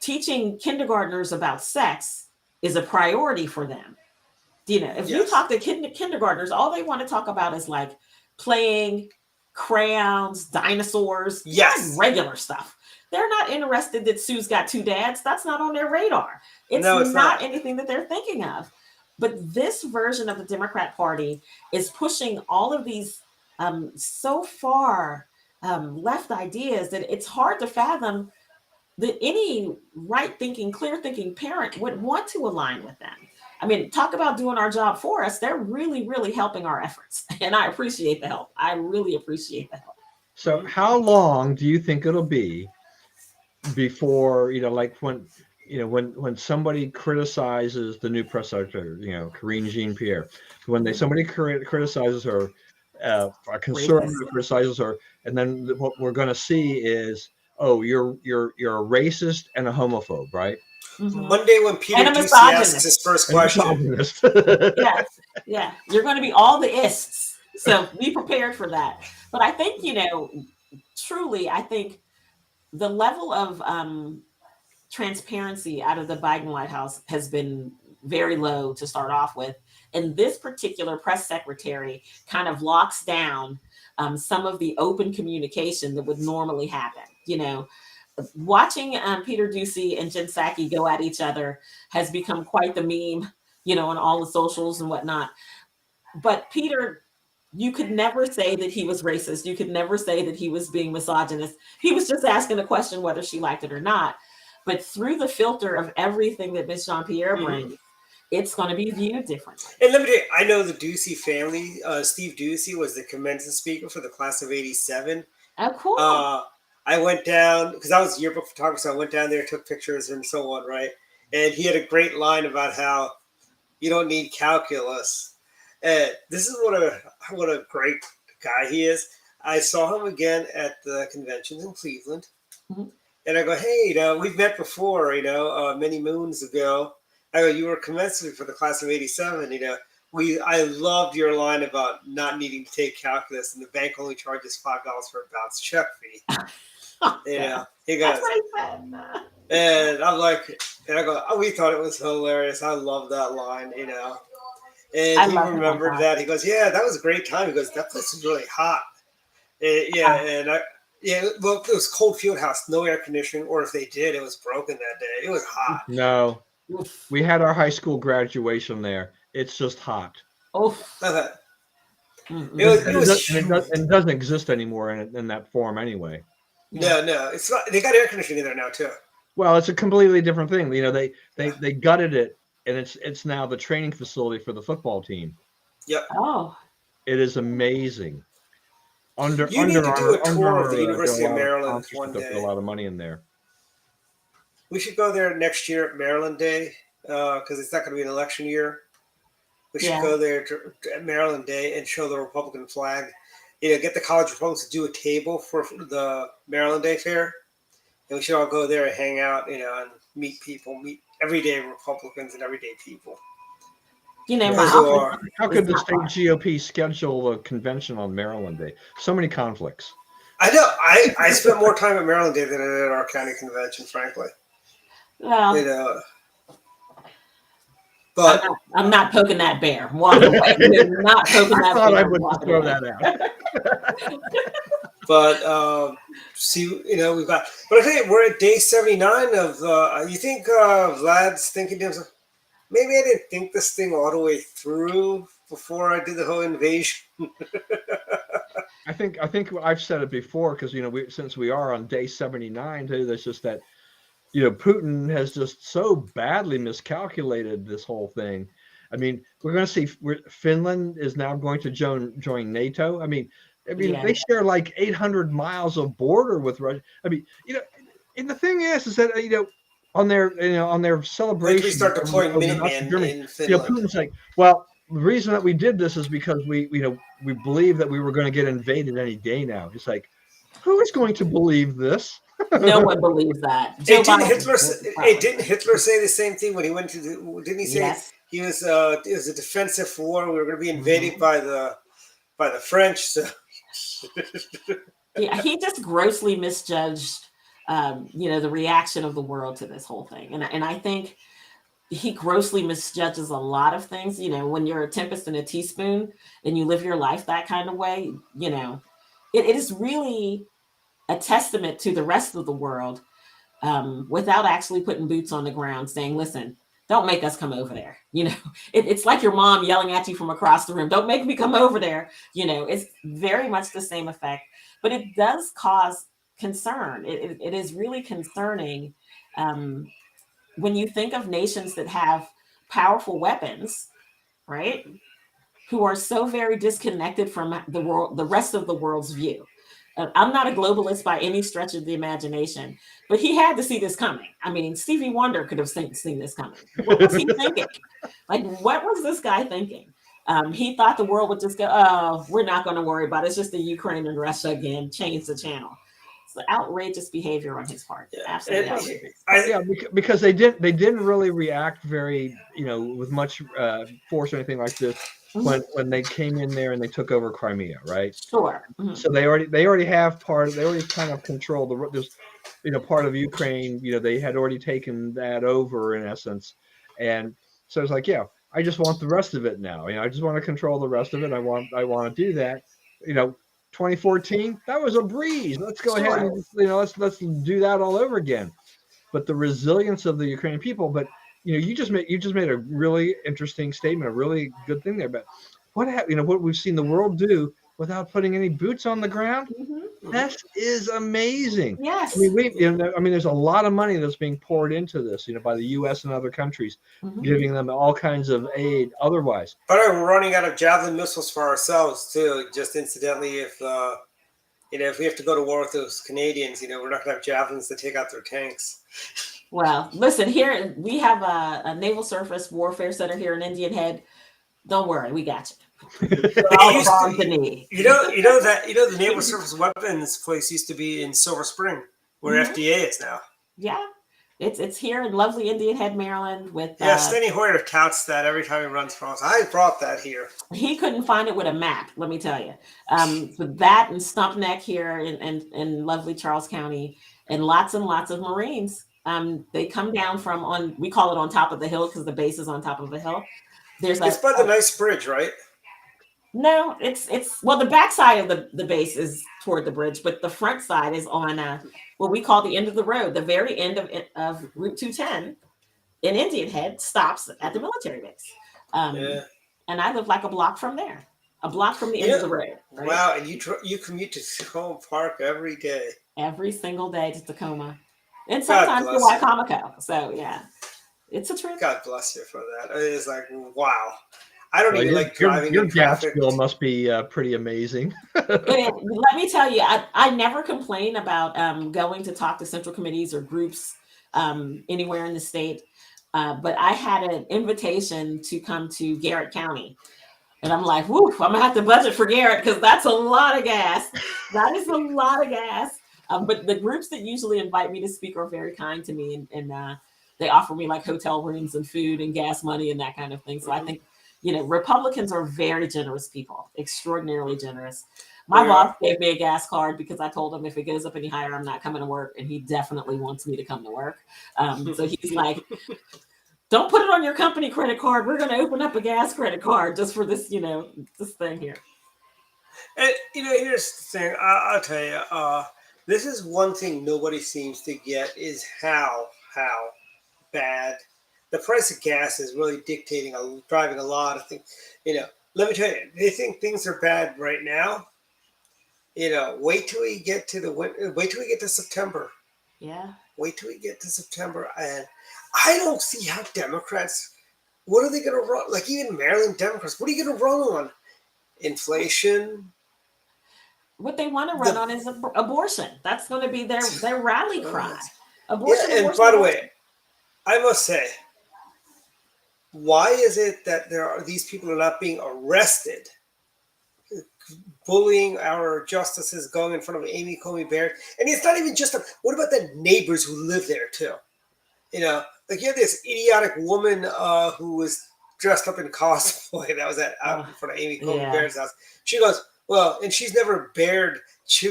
teaching kindergartners about sex is a priority for them. You know, if you talk to kindergartners, all they want to talk about is like playing, crayons, dinosaurs, regular stuff. They're not interested that Sue's got two dads. That's not on their radar. It's not anything that they're thinking of. But this version of the Democrat Party is pushing all of these so far left ideas that it's hard to fathom that any right-thinking, clear-thinking parent would want to align with them. I mean, talk about doing our job for us. They're really, really helping our efforts. And I appreciate the help. I really appreciate the help. So how long do you think it'll be before, you know, like when somebody criticizes the new press secretary, you know, Karine Jean-Pierre, when somebody criticizes her, a conservative criticizes her, and then what we're going to see is, oh, you're a racist and a homophobe, right? Monday when Peter Ducey asks his first question. Yeah, you're going to be all the ists. So be prepared for that. But I think, you know, truly, I think the level of transparency out of the Biden White House has been very low to start off with. And this particular press secretary kind of locks down some of the open communication that would normally happen. You know, watching Peter Ducey and Jen Psaki go at each other has become quite the meme, you know, on all the socials and whatnot. But Peter, you could never say that he was racist. You could never say that he was being misogynist. He was just asking a question whether she liked it or not. But through the filter of everything that Ms. Jean-Pierre brings, it's going to be viewed differently. And let me tell you, I know the Ducey family. Steve Ducey was the commencement speaker for the class of '87. Oh, cool. I went down, because I was a yearbook photographer, so I went down there, took pictures and so on, right? And he had a great line about how you don't need calculus. And this is what a great guy he is. I saw him again at the conventions in Cleveland. And I go, hey, you know, we've met before, you know, many moons ago. I go, you were commencement for the class of '87, you know. I loved your line about not needing to take calculus, and the bank only charges $5 for a bounce check fee. You know, he goes, and I'm like, and I go, oh, we thought it was hilarious. I love that line, you know. And he remembered that. He goes, yeah, that was a great time. He goes, that place was really hot. Well, it was cold field house, no air conditioning, or if they did, it was broken that day. It was hot. No, we had our high school graduation there. It's just hot. It doesn't exist anymore in that form anyway. No, it's not. They got air conditioning in there now too. Well, it's a completely different thing. You know, they gutted it, and it's now the training facility for the football team. Yep. Oh, it is amazing. You need to do a tour of the University of Maryland one day. Put a lot of money in there. We should go there next year at Maryland Day because it's not going to be an election year. We should go there at Maryland Day and show the Republican flag. You know, get the college Republicans to do a table for the Maryland Day fair, and we should all go there and hang out. You know, and meet everyday Republicans and everyday people. You know, how could the state GOP schedule a convention on Maryland Day? So many conflicts. I know. I spent more time at Maryland Day than at our county convention, frankly. Well, you know, but I'm not poking that bear. Walk away. Not poking that bear. I thought I would throw that out. But see, we've got. But I think we're at day 79 of. You think Vlad's thinking to himself, maybe I didn't think this thing all the way through before I did the whole invasion. I think I've said it before because since we are on day 79 too, there's just that Putin has just so badly miscalculated this whole thing. I mean, we're going to see Finland is now going to join NATO. I mean, Yeah. they share like 800 miles of border with Russia. I mean, and the thing is that on their celebration, We start deploying of Nazi Minutemen Germany, in Finland. Putin's like, well, the reason that we did this is because we believe that we were going to get invaded any day now. It's like, who is going to believe this? No one believes that. Joe Didn't Biden- Hitler say the same thing when he went to didn't he say Yes. he was it was a defensive war, we were going to be invaded by the French, so Yeah, he just grossly misjudged, the reaction of the world to this whole thing, and I think he grossly misjudges a lot of things. When you're a tempest in a teaspoon and you live your life that kind of way, it is really a testament to the rest of the world, without actually putting boots on the ground, saying, "Listen, don't make us come over there." It's like your mom yelling at you from across the room, "Don't make me come over there." It's very much the same effect, but it does cause concern. It is really concerning when you think of nations that have powerful weapons, right? Who are so very disconnected from the rest of the world's view. I'm not a globalist by any stretch of the imagination, but he had to see this coming. I mean, Stevie Wonder could have seen this coming. What was he thinking? Like, what was this guy thinking? He thought the world would just go, "Oh, we're not going to worry about it. It's just the Ukraine and Russia again. Change the channel." It's outrageous behavior on his part. Absolutely outrageous. Because they didn't really react very, with much force or anything like this when they came in there and they took over Crimea, right? Sure. Mm-hmm. So they already kind of control there's part of Ukraine. They had already taken that over in essence, and so it's like, yeah, I just want the rest of it now. I just want to control the rest of it. I want to do that. 2014, that was a breeze. Let's go ahead and let's do that all over again. But the resilience of the Ukrainian people. But you just made a really interesting statement, a really good thing there. But what we've seen the world do without putting any boots on the ground, that is amazing. Yes. I mean, there's a lot of money that's being poured into this, by the U.S. and other countries, giving them all kinds of aid. Otherwise, but we're running out of javelin missiles for ourselves too. Just incidentally, if we have to go to war with those Canadians, we're not going to have javelins to take out their tanks. Well, listen, here we have a Naval Surface Warfare Center here in Indian Head. Don't worry, we got you. The Naval Surface Weapons place used to be in Silver Spring, where FDA is now. Yeah, it's here in lovely Indian Head, Maryland. With Steny Hoyer touts that every time he runs for us. I brought that here. He couldn't find it with a map, let me tell you. With that and Stump Neck here in lovely Charles County, and lots of Marines. They come down from we call it on top of the hill because the base is on top of a hill. It's by the nice bridge, right? No, it's the backside of the base is toward the bridge, but the front side is on what we call the end of the road. The very end of Route 210 in Indian Head stops at the military base. And I live like a block from there, a block from the end of the road. Right? Wow, and you commute to Tacoma Park every day. Every single day to Tacoma. And sometimes to Wacomico. So, yeah, it's a trip. God bless you for that. It is like, wow. I don't even like driving. Your gas bill must be pretty amazing. Let me tell you, I never complain about going to talk to central committees or groups anywhere in the state. But I had an invitation to come to Garrett County. And I'm like, whoo, I'm going to have to budget for Garrett because that's a lot of gas. That is a lot of gas. But the groups that usually invite me to speak are very kind to me. And they offer me like hotel rooms and food and gas money and that kind of thing. So I think, Republicans are very generous people, extraordinarily generous. My boss gave me a gas card because I told him if it goes up any higher, I'm not coming to work. And he definitely wants me to come to work. So he's like, don't put it on your company credit card. We're going to open up a gas credit card just for this, this thing here. And here's the thing. I'll tell you. This is one thing nobody seems to get is how bad the price of gas is really driving a lot of things. Let me tell you, they think things are bad right now. Wait till we get to the winter. Wait till we get to September. Yeah. Wait till we get to September, and I don't see how Democrats. What are they going to run? Like even Maryland Democrats, what are you going to run on? Inflation. What they want to run on is abortion. That's going to be their rally cry. Abortion. Yeah, and abortion, by the abortion. way, I must say, why is it that these people are not being arrested? Bullying our justices, going in front of Amy Coney Barrett, and it's not even just what about the neighbors who live there too? Like you have this idiotic woman who was dressed up in cosplay that was out in front of Amy Coney Barrett's house. She goes, well, and she's never bared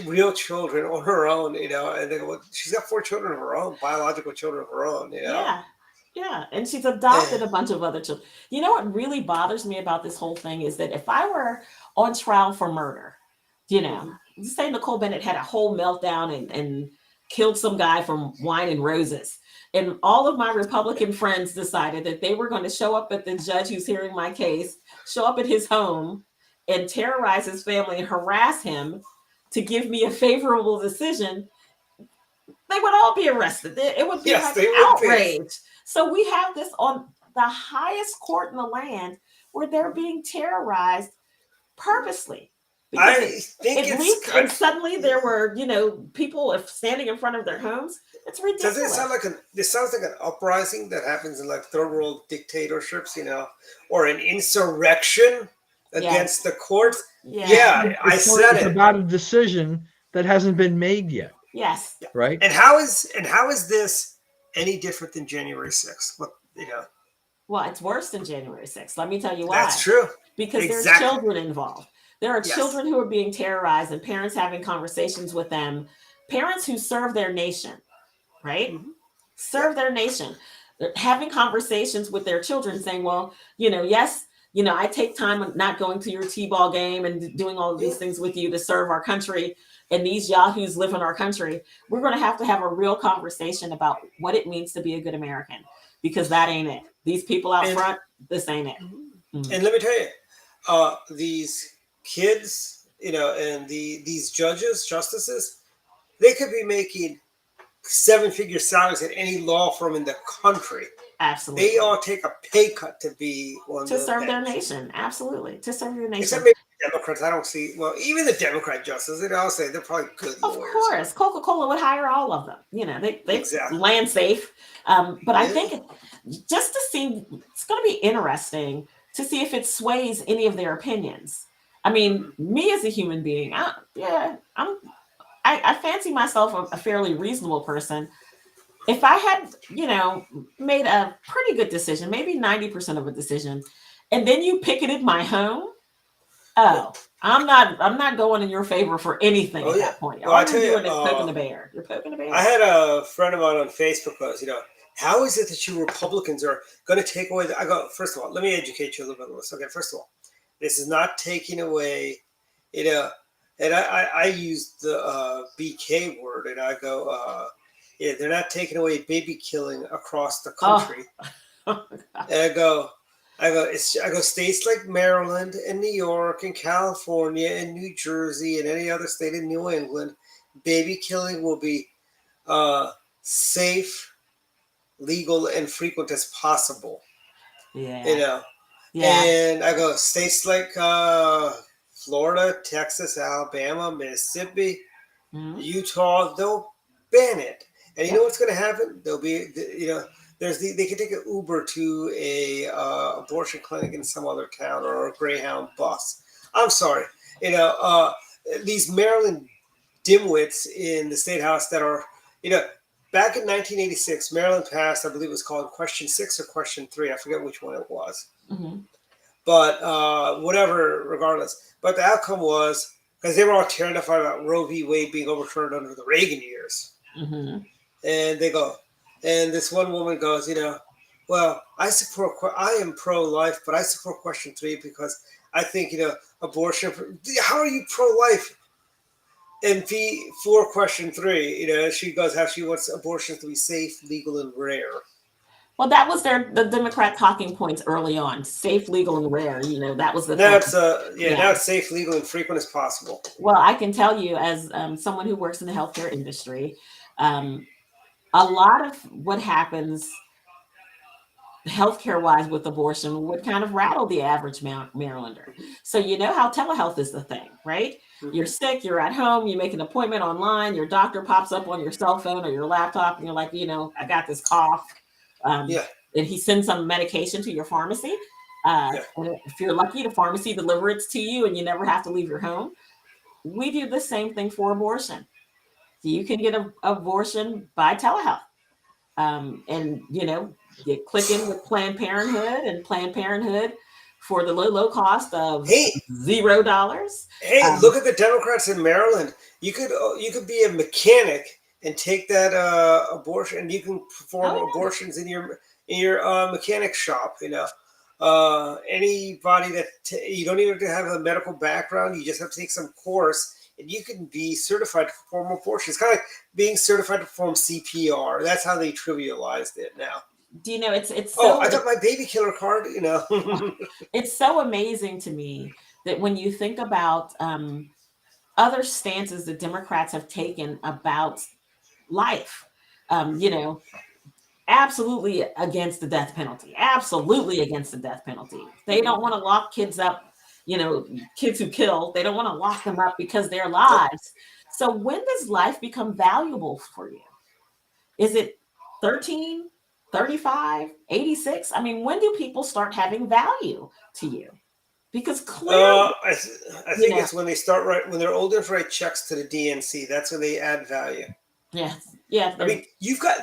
real children on her own, and they go, well, she's got 4 children of her own, biological children of her own, Yeah, and she's adopted a bunch of other children. You know what really bothers me about this whole thing is that if I were on trial for murder, say Nicole Bennett had a whole meltdown and killed some guy from Wine and Roses, and all of my Republican friends decided that they were going to show up at the judge who's hearing my case, show up at his home and terrorize his family and harass him to give me a favorable decision, they would all be arrested. It would be like outrage. So we have this on the highest court in the land where they're being terrorized purposely. I think it leaked, and suddenly there were, people standing in front of their homes. It's ridiculous. Does it sound like this sounds like an uprising that happens in like third world dictatorships, or an insurrection against the courts? Yeah, I said it's about a decision that hasn't been made yet. Yes. Right. And how is this any different than January 6th? Well, it's worse than January 6th. Let me tell you why. That's true. Because there are children involved. There are children who are being terrorized and parents having conversations with them. Parents who serve their nation, right? Mm-hmm. Serve their nation. They're having conversations with their children saying, well, yes, I take time not going to your T-ball game and doing all of these things with you to serve our country. And these yahoos live in our country. We're going to have a real conversation about what it means to be a good American, because that ain't it. These people out front, this ain't it. Mm-hmm. And let me tell you, these kids, and these justices, they could be making 7-figure salaries at any law firm in the country. Absolutely. They all take a pay cut to be on to serve their nation. Absolutely. To serve your nation. Except maybe Democrats, I don't see. Well, even the Democrat justices, I'll say they're probably good lawyers. Of course, Coca-Cola would hire all of them. They exactly. land safe. But I think just to see, it's going to be interesting to see if it sways any of their opinions. I mean, me as a human being, I fancy myself a fairly reasonable person. If I had, made a pretty good decision, maybe 90% of a decision, and then you picketed my home, I'm not going in your favor for anything at that point. Well, all you're doing is poking the bear. You're poking the bear. I had a friend of mine on Facebook goes, how is it that you Republicans are going to take away I go, first of all, let me educate you a little bit on this. Okay, first of all, this is not taking away, and I used the BK word, and I go, they're not taking away baby killing across the country. And I go, states like Maryland and New York and California and New Jersey and any other state in New England, baby killing will be safe, legal, and frequent as possible. Yeah. And I go, states like Florida, Texas, Alabama, Mississippi, Utah, they'll ban it. And you know what's going to happen? There'll be, they can take an Uber to a abortion clinic in some other town or a Greyhound bus. I'm sorry, these Maryland dimwits in the state house that are, back in 1986, Maryland passed, I believe it was called Question 6 or Question 3. I forget which one it was. Mm-hmm. But whatever, regardless. But the outcome was, because they were all terrified about Roe v. Wade being overturned under the Reagan years. Mm-hmm. And they go, and this one woman goes, well, I am pro-life, but I support Question 3 because I think, abortion. How are you pro-life? And for question 3, she goes how she wants abortion to be safe, legal, and rare. Well, that was the Democrat talking points early on: safe, legal, and rare. That was the Now thing. it's now it's safe, legal, and frequent as possible. Well, I can tell you, as someone who works in the healthcare industry, a lot of what happens healthcare wise with abortion would kind of rattle the average Marylander. So you know how telehealth is the thing, right? You're sick, you're at home, you make an appointment online, your doctor pops up on your cell phone or your laptop, and you're like, I got this cough. And he sends some medication to your pharmacy. And if you're lucky, the pharmacy delivers it to you and you never have to leave your home. We do the same thing for abortion. You can get an abortion by telehealth. And you click in with Planned Parenthood, and Planned Parenthood for the low cost of $0. Hey, look at the Democrats in Maryland. You could be a mechanic and take that abortion, and you can perform abortions in your mechanic shop. Anybody that you don't even have to have a medical background. You just have to take some course, and you can be certified to perform abortion. It's kind of like being certified to perform CPR. That's how they trivialized it now. Do you know it's so I got my baby killer card, It's so amazing to me that when you think about other stances that Democrats have taken about life, absolutely against the death penalty. Absolutely against the death penalty. They don't want to lock kids up, kids who kill. They don't want to lock them up because their lives. So when does life become valuable for you? Is it 13, 35, 86? I mean, when do people start having value to you? Because clearly, I think it's when they start when they're old enough to write checks to the DNC. That's when they add value. Yeah. I mean,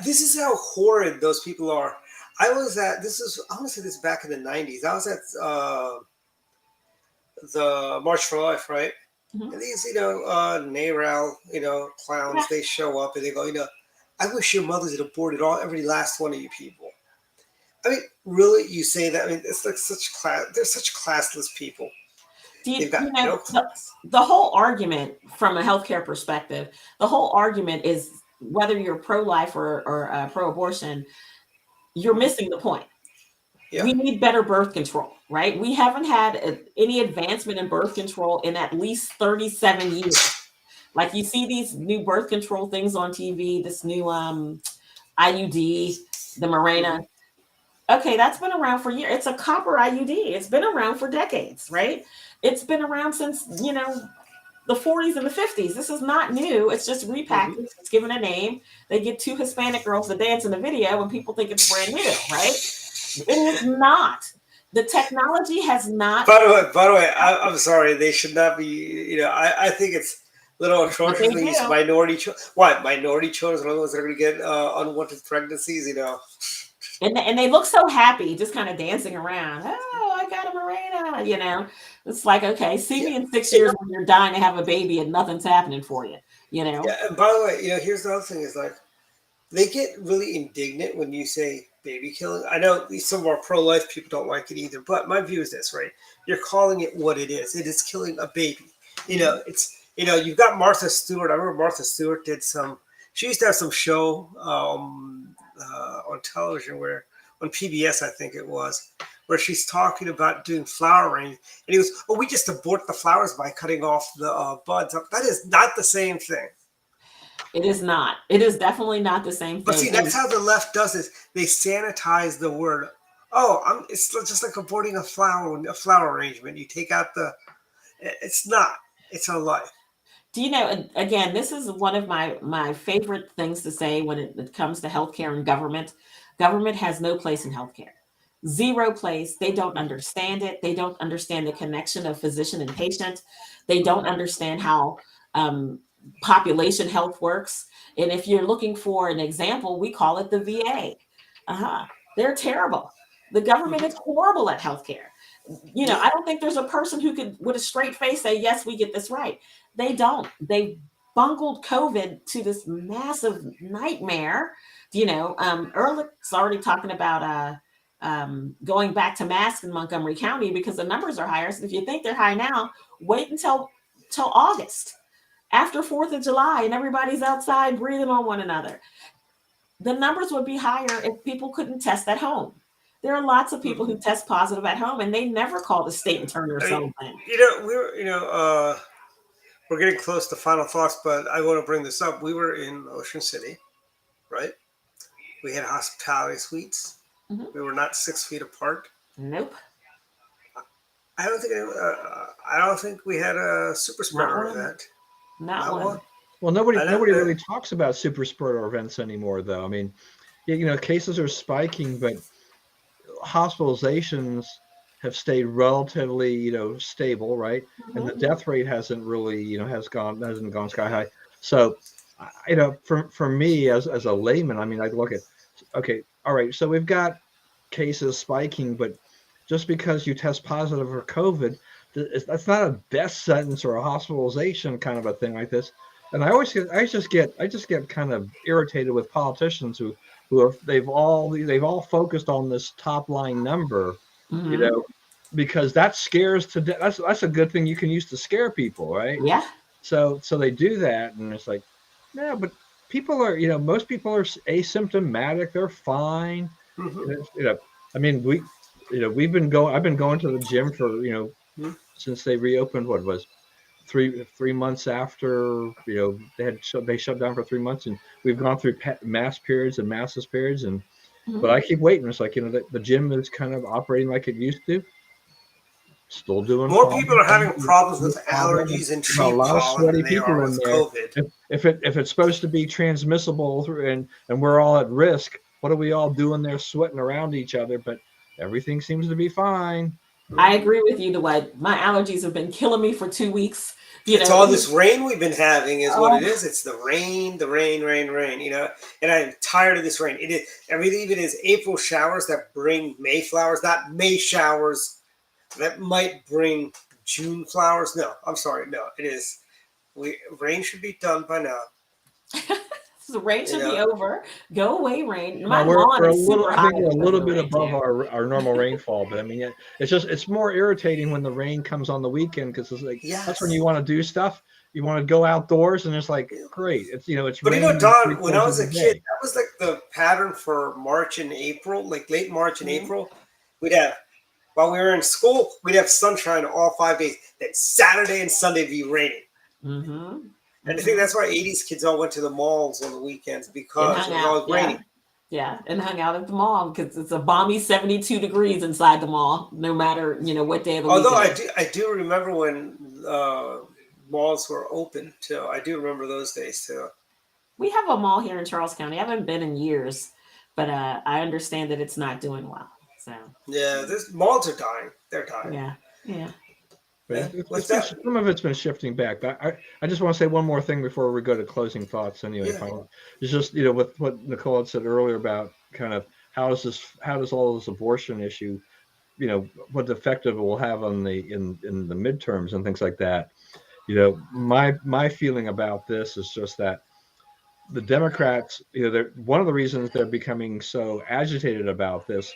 this is how horrid those people are. I want to say this back in the 90s. I was at the March for Life, right? Mm-hmm. And these, NARAL, clowns, they show up and they go, I wish your mothers had aborted every last one of you people. I mean, really, you say that? I mean, it's like they're such classless people. The whole argument from a healthcare perspective, the whole argument is whether you're pro-life or pro-abortion, you're missing the point. Yeah. We need better birth control, right? We haven't had any advancement in birth control in at least 37 years. Like you see these new birth control things on TV, this new IUD, the Mirena. Okay, that's been around for years. It's a copper IUD. It's been around for decades, right? It's been around since, the 40s and the 50s. This is not new. It's just repackaged. Mm-hmm. It's given a name. They get 2 Hispanic girls to dance in the video and people think it's brand new, right? It is not. The technology has not. By the way, I'm sorry. They should not be, I think it's a little atrocious to use minority children. What? Minority children are the ones that are going to get unwanted pregnancies, And they look so happy, just kind of dancing around. Oh, I got a Mirena, It's like, okay, see me in 6 years when you're dying to have a baby and nothing's happening for you, Yeah, and by the way, here's the other thing is like, they get really indignant when you say baby killing. I know some of our pro-life people don't like it either, but my view is this, right? You're calling it what it is. It is killing a baby. You've got Martha Stewart. I remember Martha Stewart she used to have some show on television on PBS, I think it was, where she's talking about doing flower arranging. And he goes, we just abort the flowers by cutting off the buds. That is not the same thing. It is not. It is definitely not the same thing. But see, that's how the left does it. They sanitize the word. It's just like aborting a flower arrangement. You take out it's not. It's a life. Do you know, again, this is one of my favorite things to say when it comes to healthcare and government. Government has no place in healthcare. Zero place. They don't understand it. They don't understand the connection of physician and patient. They don't understand how population health works. And if you're looking for an example, we call it the VA. They're terrible. The government is horrible at healthcare. I don't think there's a person who could, with a straight face, say, yes, we get this right. They don't. They bungled COVID to this massive nightmare. Ehrlich's already talking about going back to masks in Montgomery County because the numbers are higher. So if you think they're high now, wait until August after 4th of July and everybody's outside breathing on one another. The numbers would be higher if people couldn't test at home. There are lots of people who test positive at home and they never call the state and turn their cell in. We're getting close to final thoughts, but I want to bring this up. We were in Ocean City, right? We had hospitality suites. Mm-hmm. We were not 6 feet apart. Nope. I don't think we had a super spreader event. Not one. Well, nobody really talks about super spreader events anymore, though. I mean, cases are spiking, but hospitalizations have stayed relatively, stable, right? Mm-hmm. And the death rate hasn't really, hasn't gone sky high. So, for me as a layman, I mean, I look at, okay, all right, so we've got cases spiking, but just because you test positive for COVID, that's not a death sentence or a hospitalization kind of a thing like this. And I just get kind of irritated with politicians who they've all focused on this top line number, mm-hmm. Because that scares to death. That's a good thing you can use to scare people, right? Yeah. So they do that, and it's like, yeah, but people are, most people are asymptomatic. They're fine. Mm-hmm. I mean, I've been going to the gym for, mm-hmm. since they reopened. What was 3 months after, they shut down for 3 months, and we've gone through mass periods and massless periods, and mm-hmm. but I keep waiting. It's like, the gym is kind of operating like it used to. Still doing more people are having problems with allergies and tree pollen. A lot of sweaty people in there. COVID. If it's supposed to be transmissible and we're all at risk, what are we all doing there sweating around each other? But everything seems to be fine. I agree with you, Dwight. My allergies have been killing me for 2 weeks. It's all this rain we've been having is what it is. It's the rain, and I'm tired of this rain. It is, I believe it is April showers that bring May flowers, not May showers that might bring June flowers. No, I'm sorry. No, it is. Rain should be done by now. The rain should be over. Go away, rain. We're a little bit above our normal rainfall, but I mean, it's more irritating when the rain comes on the weekend because it's like that's when you want to do stuff. You want to go outdoors, and it's like great. It's it's. But Don, when I was a kid, that was like the pattern for March and April, like late March and mm-hmm. April. We'd have. While we were in school, we'd have sunshine all 5 days. Then Saturday and Sunday be raining. Mm-hmm. And I think that's why 80s kids all went to the malls on the weekends because it was always raining. Yeah, and hung out at the mall because it's a balmy 72 degrees inside the mall, no matter what day of the week. Although I do remember when malls were open too. I do remember those days too. We have a mall here in Charles County. I haven't been in years, but I understand that it's not doing well. So yeah, malls are dying. They're dying. Yeah. Some of it's been shifting back. But I just want to say one more thing before we go to closing thoughts. Anyway, it's just with what Nicole had said earlier about kind of how does all this abortion issue, what effect it will have on in the midterms and things like that. My feeling about this is just that the Democrats, they're one of the reasons they're becoming so agitated about this,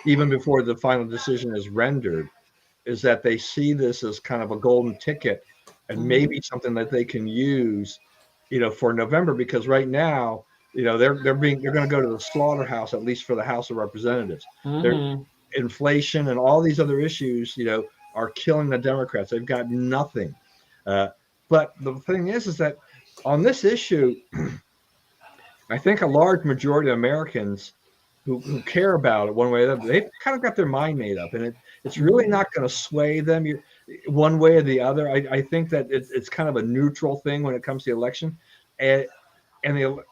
even before the final decision is rendered, is that they see this as kind of a golden ticket and maybe something that they can use, for November, because right now, they're going to go to the slaughterhouse, at least for the House of Representatives. Mm-hmm. Inflation and all these other issues, are killing the Democrats. They've got nothing. But the thing is that on this issue, I think a large majority of Americans who care about it one way or the other, they've kind of got their mind made up, and it's really not going to sway them one way or the other. I think that it's kind of a neutral thing when it comes to the election, and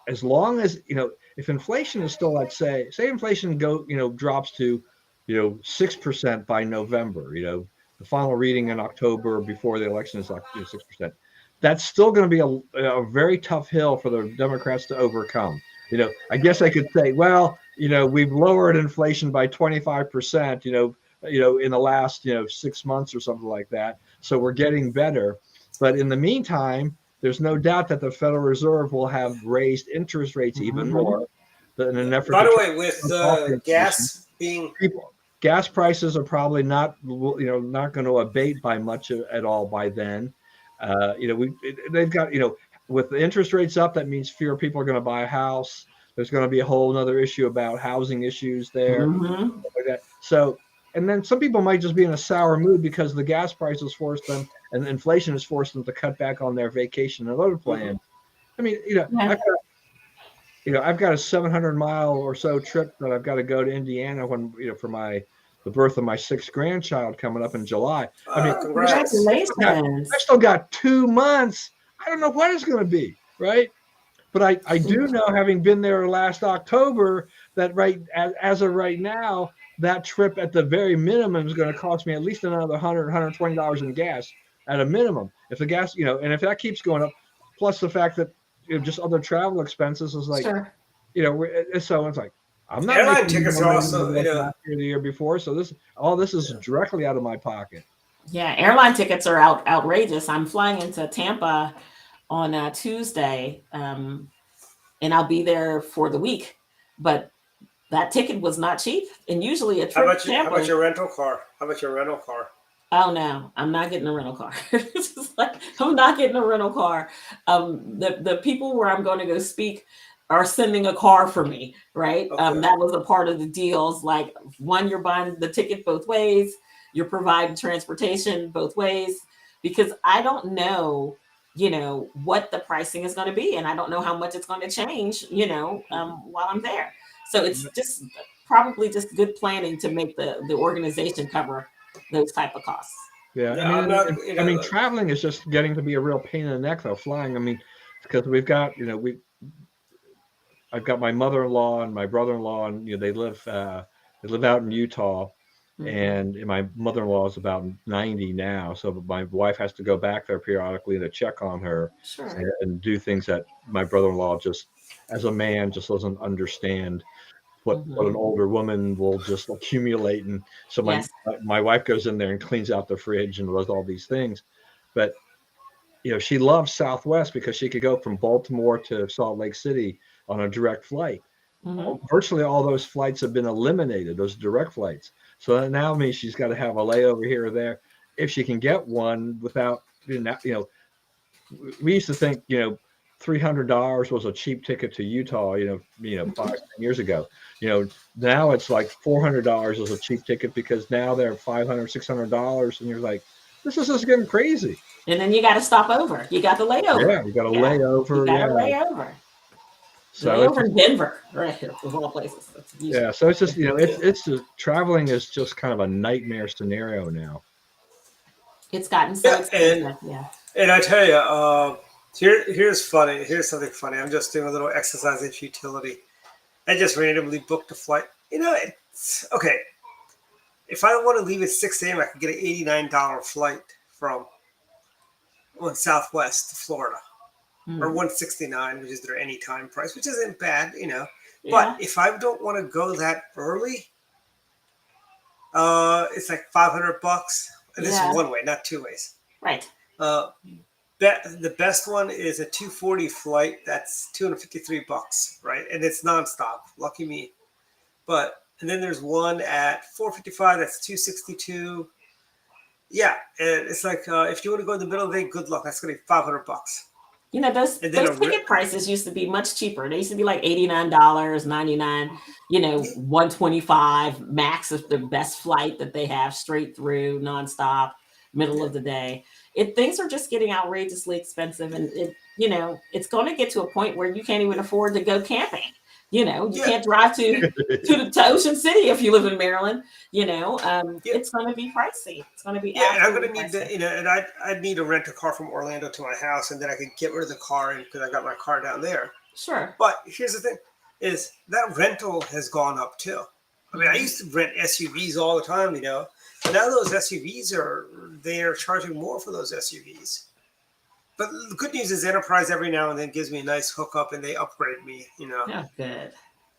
as long as if inflation is still like say inflation drops to 6% by November, the final reading in October before the election is like 6%. That's still going to be a very tough hill for the Democrats to overcome. I guess I could say, well, we've lowered inflation by 25%, in the last, 6 months or something like that. So we're getting better. But in the meantime, there's no doubt that the Federal Reserve will have raised interest rates even more. In an effort By the way, with gas being gas prices are probably not not going to abate by much at all by then. They've got with the interest rates up, that means fewer people are going to buy a house. There's going to be a whole other issue about housing issues there, Mhm. like that. So, and then some people might just be in a sour mood because the gas prices forced them, and inflation has forced them to cut back on their vacation and other plans. I mean, Yeah. I've got a 700-mile or so trip that I've got to go to Indiana when for the birth of my 6th grandchild coming up in July. I mean, congrats. Congratulations. I still got 2 months. I don't know what it's going to be, right? But I do know, having been there last October, that as of right now, that trip at the very minimum is going to cost me at least another $100, $120 in gas at a minimum. If the gas, and if that keeps going up, plus the fact that just other travel expenses is like, Sure. so it's like, I'm not Airline making tickets more are money also, than last year, the year before. So all this is directly out of my pocket. Yeah, airline tickets are outrageous. I'm flying into Tampa on Tuesday, and I'll be there for the week. But that ticket was not cheap, and usually a How trip to about Tampa. your rental car? How about your rental car? Oh no, I'm not getting a rental car. It's just like, I'm not getting a rental car. The people where I'm going to go speak are sending a car for me, right? Okay. That was a part of the deals. Like, one, you're buying the ticket both ways, you're providing transportation both ways, because I don't know, what the pricing is going to be, and I don't know how much it's going to change, while I'm there. So it's just probably just good planning to make the organization cover those type of costs. Yeah, Yeah, I mean, traveling is just getting to be a real pain in the neck, though. Flying, I mean, because we've got, I've got my mother-in-law and my brother-in-law, and they live out in Utah, and my mother-in-law is about 90 now, so my wife has to go back there periodically to check on her. Sure. and do things that my brother-in-law, just as a man, just doesn't understand what an older woman will just accumulate. And so my wife goes in there and cleans out the fridge and does all these things. But she loves Southwest because she could go from Baltimore to Salt Lake City on a direct flight. Virtually all those flights have been eliminated, those direct flights. So that now means she's got to have a layover here or there, if she can get one without, we used to think, $300 was a cheap ticket to Utah, 5-10 years ago. Now it's like $400 is a cheap ticket, because now they're $500, $600, and you're like, this is just getting crazy. And then you got to stop over. You got the layover. Yeah, you got a layover. You got a layover. So layover in Denver, right, of all places. Yeah, so it's just it's just, traveling is just kind of a nightmare scenario now. It's gotten so expensive. And I tell you, here's funny. Here's something funny. I'm just doing a little exercise in futility. I just randomly booked a flight. It's okay. If I want to leave at 6 a.m., I could get an $89 flight from Southwest to Florida, or $169, which is their anytime price, which isn't bad, But if I don't want to go that early, it's like $500. And this is one way, not two ways. Right. The best one is a 240 flight. That's $253, right? And it's nonstop. Lucky me. And then there's one at 455. That's $262. Yeah, and it's like, if you want to go in the middle of the day, good luck. That's going to be $500. Those ticket prices used to be much cheaper. They used to be like $89, $99, $125 max is the best flight that they have, straight through, nonstop, middle of the day. Things are just getting outrageously expensive, and it's going to get to a point where you can't even afford to go camping. You can't drive to Ocean City if you live in Maryland. It's going to be pricey. It's going to be and I'm going to need and I'd need to rent a car from Orlando to my house, and then I could get rid of the car because I got my car down there. Sure. But here's the thing: is that rental has gone up too. I mean, I used to rent SUVs all the time, but now those SUVs they're charging more for those SUVs. But the good news is Enterprise every now and then gives me a nice hookup, and they upgrade me, Yeah, good.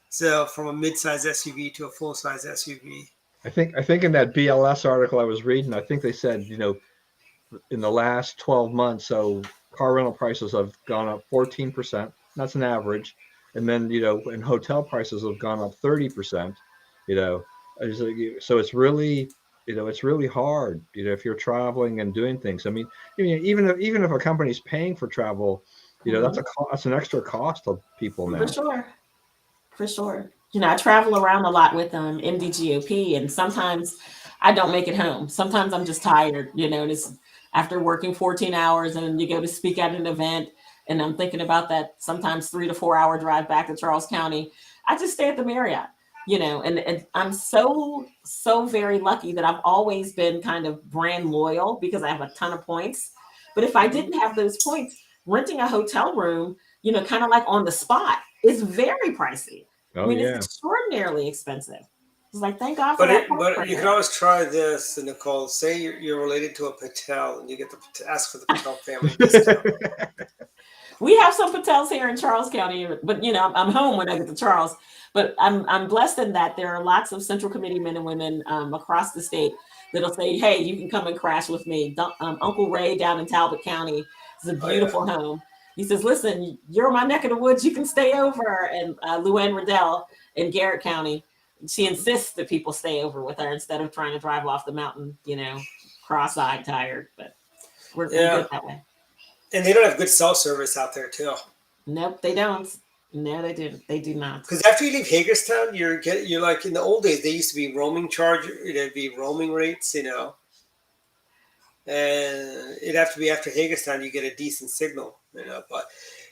So from a mid-size SUV to a full-size SUV. I think in that BLS article I was reading, I think they said, in the last 12 months, so car rental prices have gone up 14%. That's an average. And then, and hotel prices have gone up 30%, So it's really, it's really hard, if you're traveling and doing things. I mean, even if a company's paying for travel, that's that's an extra cost to people now. For sure. For sure. I travel around a lot with MDGOP, and sometimes I don't make it home. Sometimes I'm just tired, just after working 14 hours and you go to speak at an event, and I'm thinking about that sometimes 3 to 4 hour drive back to Charles County. I just stay at the Marriott, and I'm so very lucky that I've always been kind of brand loyal because I have a ton of points. But if I didn't have those points, renting a hotel room, kind of like on the spot, is very pricey. It's extraordinarily expensive. It's like, thank God for that. But you can always try this, Nicole. Say you're related to a Patel, and you get to ask for the Patel family discount. We have some Patels here in Charles County, but I'm home when I get to Charles. But I'm blessed in that there are lots of Central Committee men and women across the state that'll say, "Hey, you can come and crash with me." Uncle Ray down in Talbot County is a beautiful home. He says, "Listen, you're my neck of the woods. You can stay over." And Luann Riddell in Garrett County, she insists that people stay over with her instead of trying to drive off the mountain, cross-eyed, tired. But we're good that way. And they don't have good cell service out there, too. Nope, they don't. No, they do. They do not. Because after you leave Hagerstown, you're like in the old days. They used to be roaming charge. It'd be roaming rates, and it'd have to be after Hagerstown. You get a decent signal, But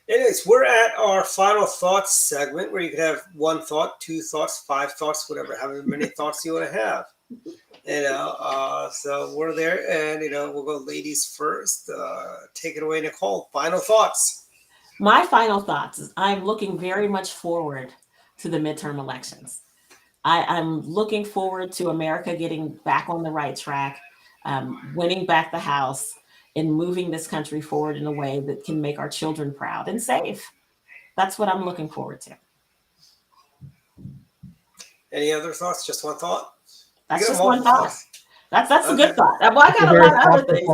anyways, we're at our final thoughts segment where you can have 1 thought, 2 thoughts, 5 thoughts, whatever, however many thoughts you want to have. So we're there, and we'll go ladies first. Take it away, Nicole. Final thoughts. My final thoughts is I'm looking very much forward to the midterm elections. I'm looking forward to America getting back on the right track, winning back the House, and moving this country forward in a way that can make our children proud and safe. That's what I'm looking forward to. Any other thoughts? Just 1 thought? That's just 1 thought. That's a good thought. Well, I got a lot of other things,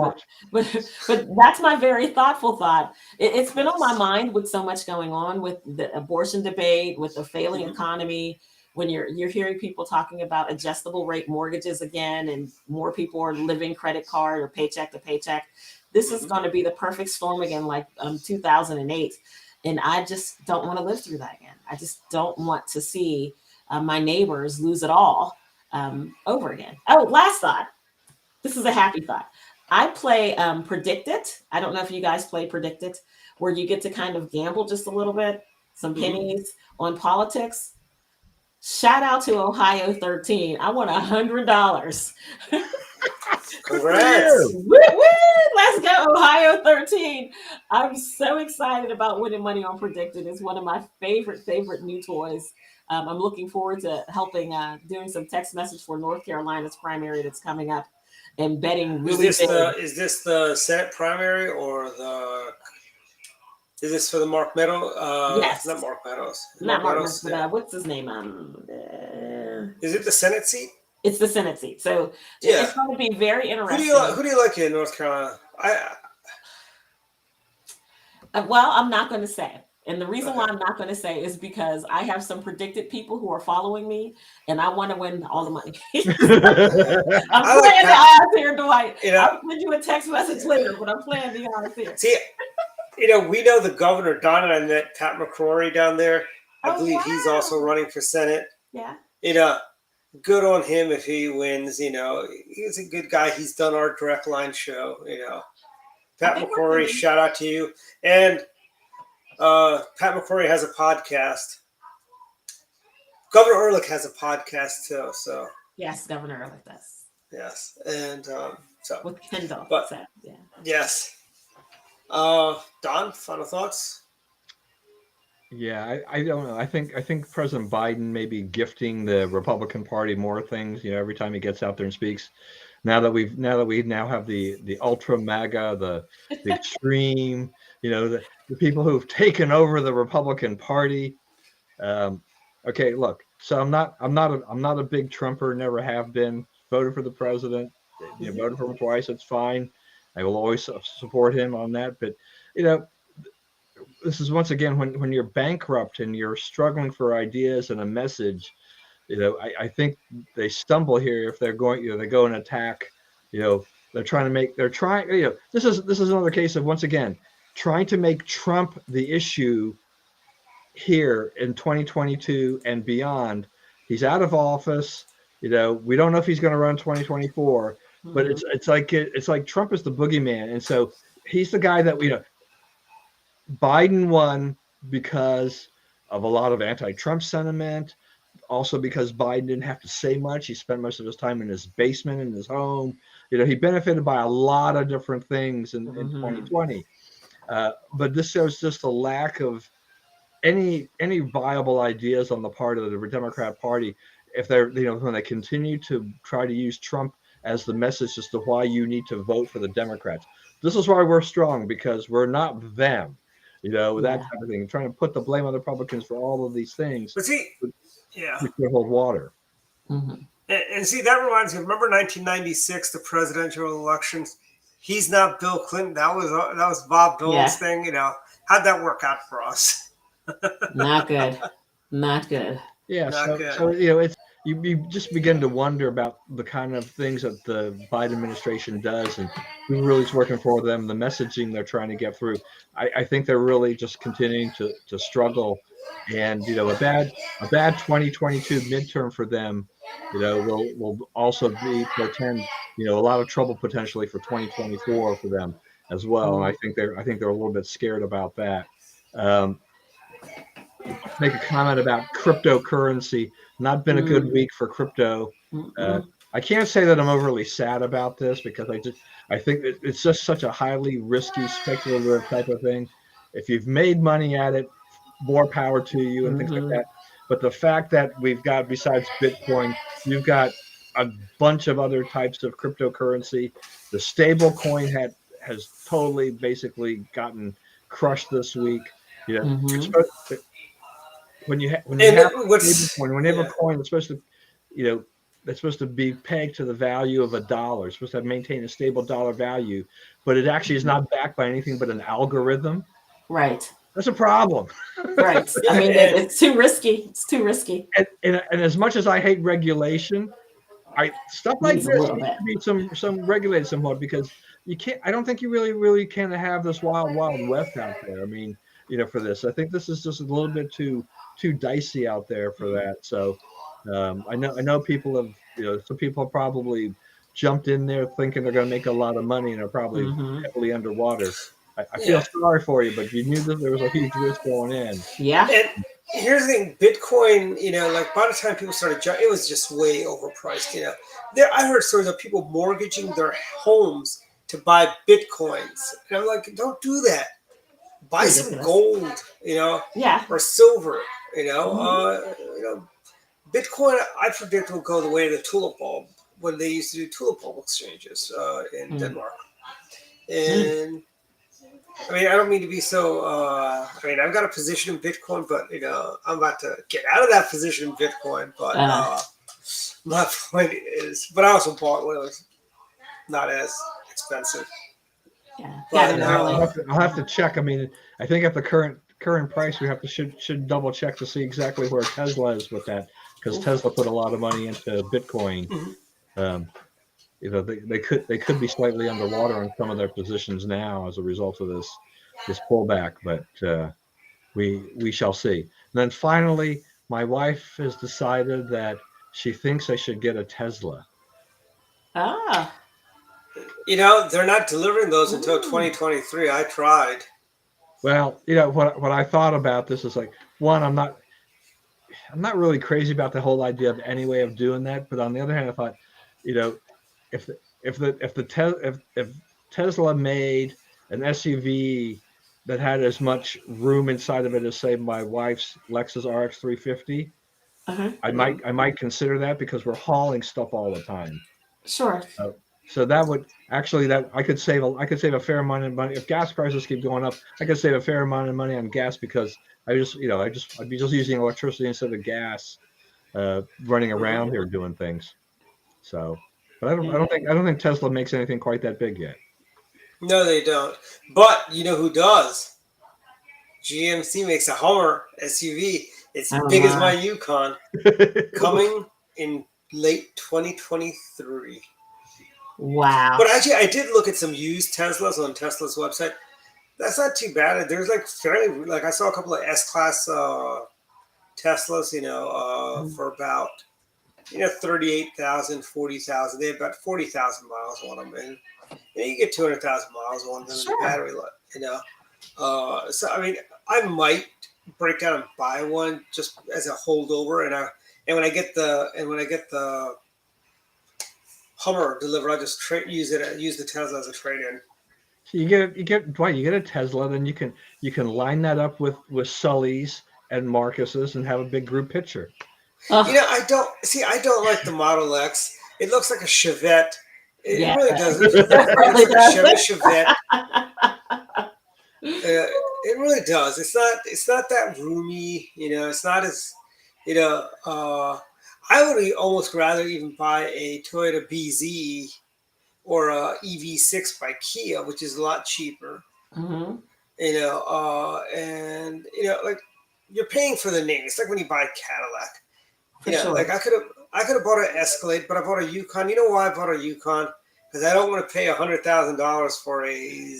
but that's my very thoughtful thought. It's been on my mind with so much going on with the abortion debate, with the failing economy. When you're hearing people talking about adjustable rate mortgages again, and more people are living credit card or paycheck to paycheck, this is going to be the perfect storm again, like 2008. And I just don't want to live through that again. I just don't want to see my neighbors lose it all over again. Oh, last thought. This is a happy thought. I play Predict It. I don't know if you guys play Predict It, where you get to kind of gamble just a little bit, some pennies on politics. Shout out to Ohio 13. I won $100. Congrats. Woo, woo, let's go, Ohio 13. I'm so excited about winning money on Predict It. It's one of my favorite new toys. I'm looking forward to helping doing some text message for North Carolina's primary that's coming up, and betting really is this the Senate primary, or is this for the Mark Meadows? Yes. Not Mark Meadows. Not Mark Meadows, but what's his name? Is it the Senate seat? It's the Senate seat. So it's going to be very interesting. Who do you like in North Carolina? Well, I'm not going to say. And the reason why I'm not going to say is because I have some predicted people who are following me, and I want to win all the money. I'm playing the odds here, Dwight. I'll send you a text message later, but I'm playing the odds here. See, we know the governor, Don, and I met Pat McCrory down there. I believe he's also running for Senate. Yeah. Good on him if he wins. He's a good guy. He's done our Direct Line show. Pat McCrory, shout out to you. And Pat McCrory has a podcast. Governor Ehrlich has a podcast too. So yes, Governor Ehrlich does. Yes, and so with Kendall. But so, yeah. Yes. Don, final thoughts? Yeah, I don't know. I think President Biden may be gifting the Republican Party more things. Every time he gets out there and speaks. Now that we have the ultra MAGA, the extreme, the people who've taken over the Republican Party. Okay, look. So I'm not a big Trumper. Never have been. Voted for the president. Voted for him twice. It's fine. I will always support him on that. But this is once again when you're bankrupt and you're struggling for ideas and a message. I think they stumble here if they're going, they go and attack, they're trying, this is another case of, once again, trying to make Trump the issue here in 2022 and beyond. He's out of office. We don't know if he's going to run 2024, but it's like Trump is the boogeyman. And so he's the guy that Biden won because of a lot of anti-Trump sentiment. Also because Biden didn't have to say much. He spent most of his time in his basement, in his home. He benefited by a lot of different things in 2020. But this shows just a lack of any viable ideas on the part of the Democrat Party. If they're, when they continue to try to use Trump as the message as to why you need to vote for the Democrats. This is why we're strong, because we're not them, that type of thing. Trying to put the blame on the Republicans for all of these things. But see, yeah, we can't hold water. And see, that reminds me. Remember 1996, the presidential elections? He's not Bill Clinton. That was Bob Dole's thing. How'd that work out for us? Not good. Not good. Yeah. Not good. So it's you just begin to wonder about the kind of things that the Biden administration does and who really is working for them, the messaging they're trying to get through. I think they're really just continuing to struggle. And a bad 2022 midterm for them, will also portend a lot of trouble potentially for 2024 for them as well. And I think they're a little bit scared about that. Make a comment about cryptocurrency. Not been a good week for crypto. I can't say that I'm overly sad about this, because I think it's just such a highly risky, speculative type of thing. If you've made money at it, more power to you and things like that. But the fact that we've got, besides Bitcoin, you've got a bunch of other types of cryptocurrency. The stable coin has totally basically gotten crushed this week. When you have a coin, it's supposed to, that's supposed to be pegged to the value of $1. It's supposed to maintain a stable dollar value, but it actually is not backed by anything but an algorithm. Right. That's a problem. Right. I mean, it's too risky. It's too risky. And as much as I hate regulation, stuff like this needs to be some regulated somewhat, because you can't. I don't think you really can have this wild west out there. I mean, for this, I think this is just a little bit too dicey out there for that. So I know people have, some people have probably jumped in there thinking they're going to make a lot of money and are probably heavily underwater. I feel sorry for you, but you knew that there was a huge risk going in. Yeah. And here's the thing, Bitcoin, by the time people started, it was just way overpriced. I heard stories of people mortgaging their homes to buy Bitcoins. And I'm like, don't do that. Buy some gold, or silver, Bitcoin, I predict, will go the way of the tulip bulb when they used to do tulip bulb exchanges in Denmark. And I mean, I don't mean to be so. I've got a position in Bitcoin, but I'm about to get out of that position in Bitcoin. But my point is, but I also bought when it was not as expensive. Yeah, But, I'll have to check. I mean, I think at the current price, we should double check to see exactly where Tesla is with that, because Tesla put a lot of money into Bitcoin. They could be slightly underwater on some of their positions now as a result of this pullback, but we shall see. And then finally, my wife has decided that she thinks I should get a Tesla. They're not delivering those until 2023. I tried. Well, what I thought about this is like, one, I'm not really crazy about the whole idea of any way of doing that, but on the other hand, I thought, if Tesla made an SUV that had as much room inside of it as, say, my wife's Lexus RX 350, I might consider that, because we're hauling stuff all the time. Sure. So that would actually, I could save a fair amount of money if gas prices keep going up. I could save a fair amount of money on gas, because I'd be just using electricity instead of gas, running around here doing things. So. But I don't think Tesla makes anything quite that big yet. No, they don't. But you know who does? GMC makes a Hummer SUV. It's Oh, big as my. my Yukon, coming in late 2023. Wow. But actually, I did look at some used Teslas on Tesla's website. That's not too bad. There's like fairly, like I saw a couple of S-Class Teslas, for about 38,000, 40,000. They have about 40,000 miles on them, and you get 200,000 miles on them in the Sure. battery life. So I mean, I might break down and buy one just as a holdover, and when I get the Hummer delivered, I just use the Tesla as a trade-in. So you get a Tesla, then you can line that up with Sully's and Marcus's and have a big group picture. Ugh, I don't like the Model X. It looks like a Chevette. It yeah. really does. It It really looks like a does. Chevette. It really does. It's not that roomy. It's not as. I would almost rather even buy a Toyota BZ or a EV6 by Kia, which is a lot cheaper. Hmm. And like you're paying for the name. It's like when you buy a Cadillac. For sure. Like I could have bought an Escalade, but I bought a Yukon. You know why I bought a Yukon? Because I don't want to pay $100,000 for a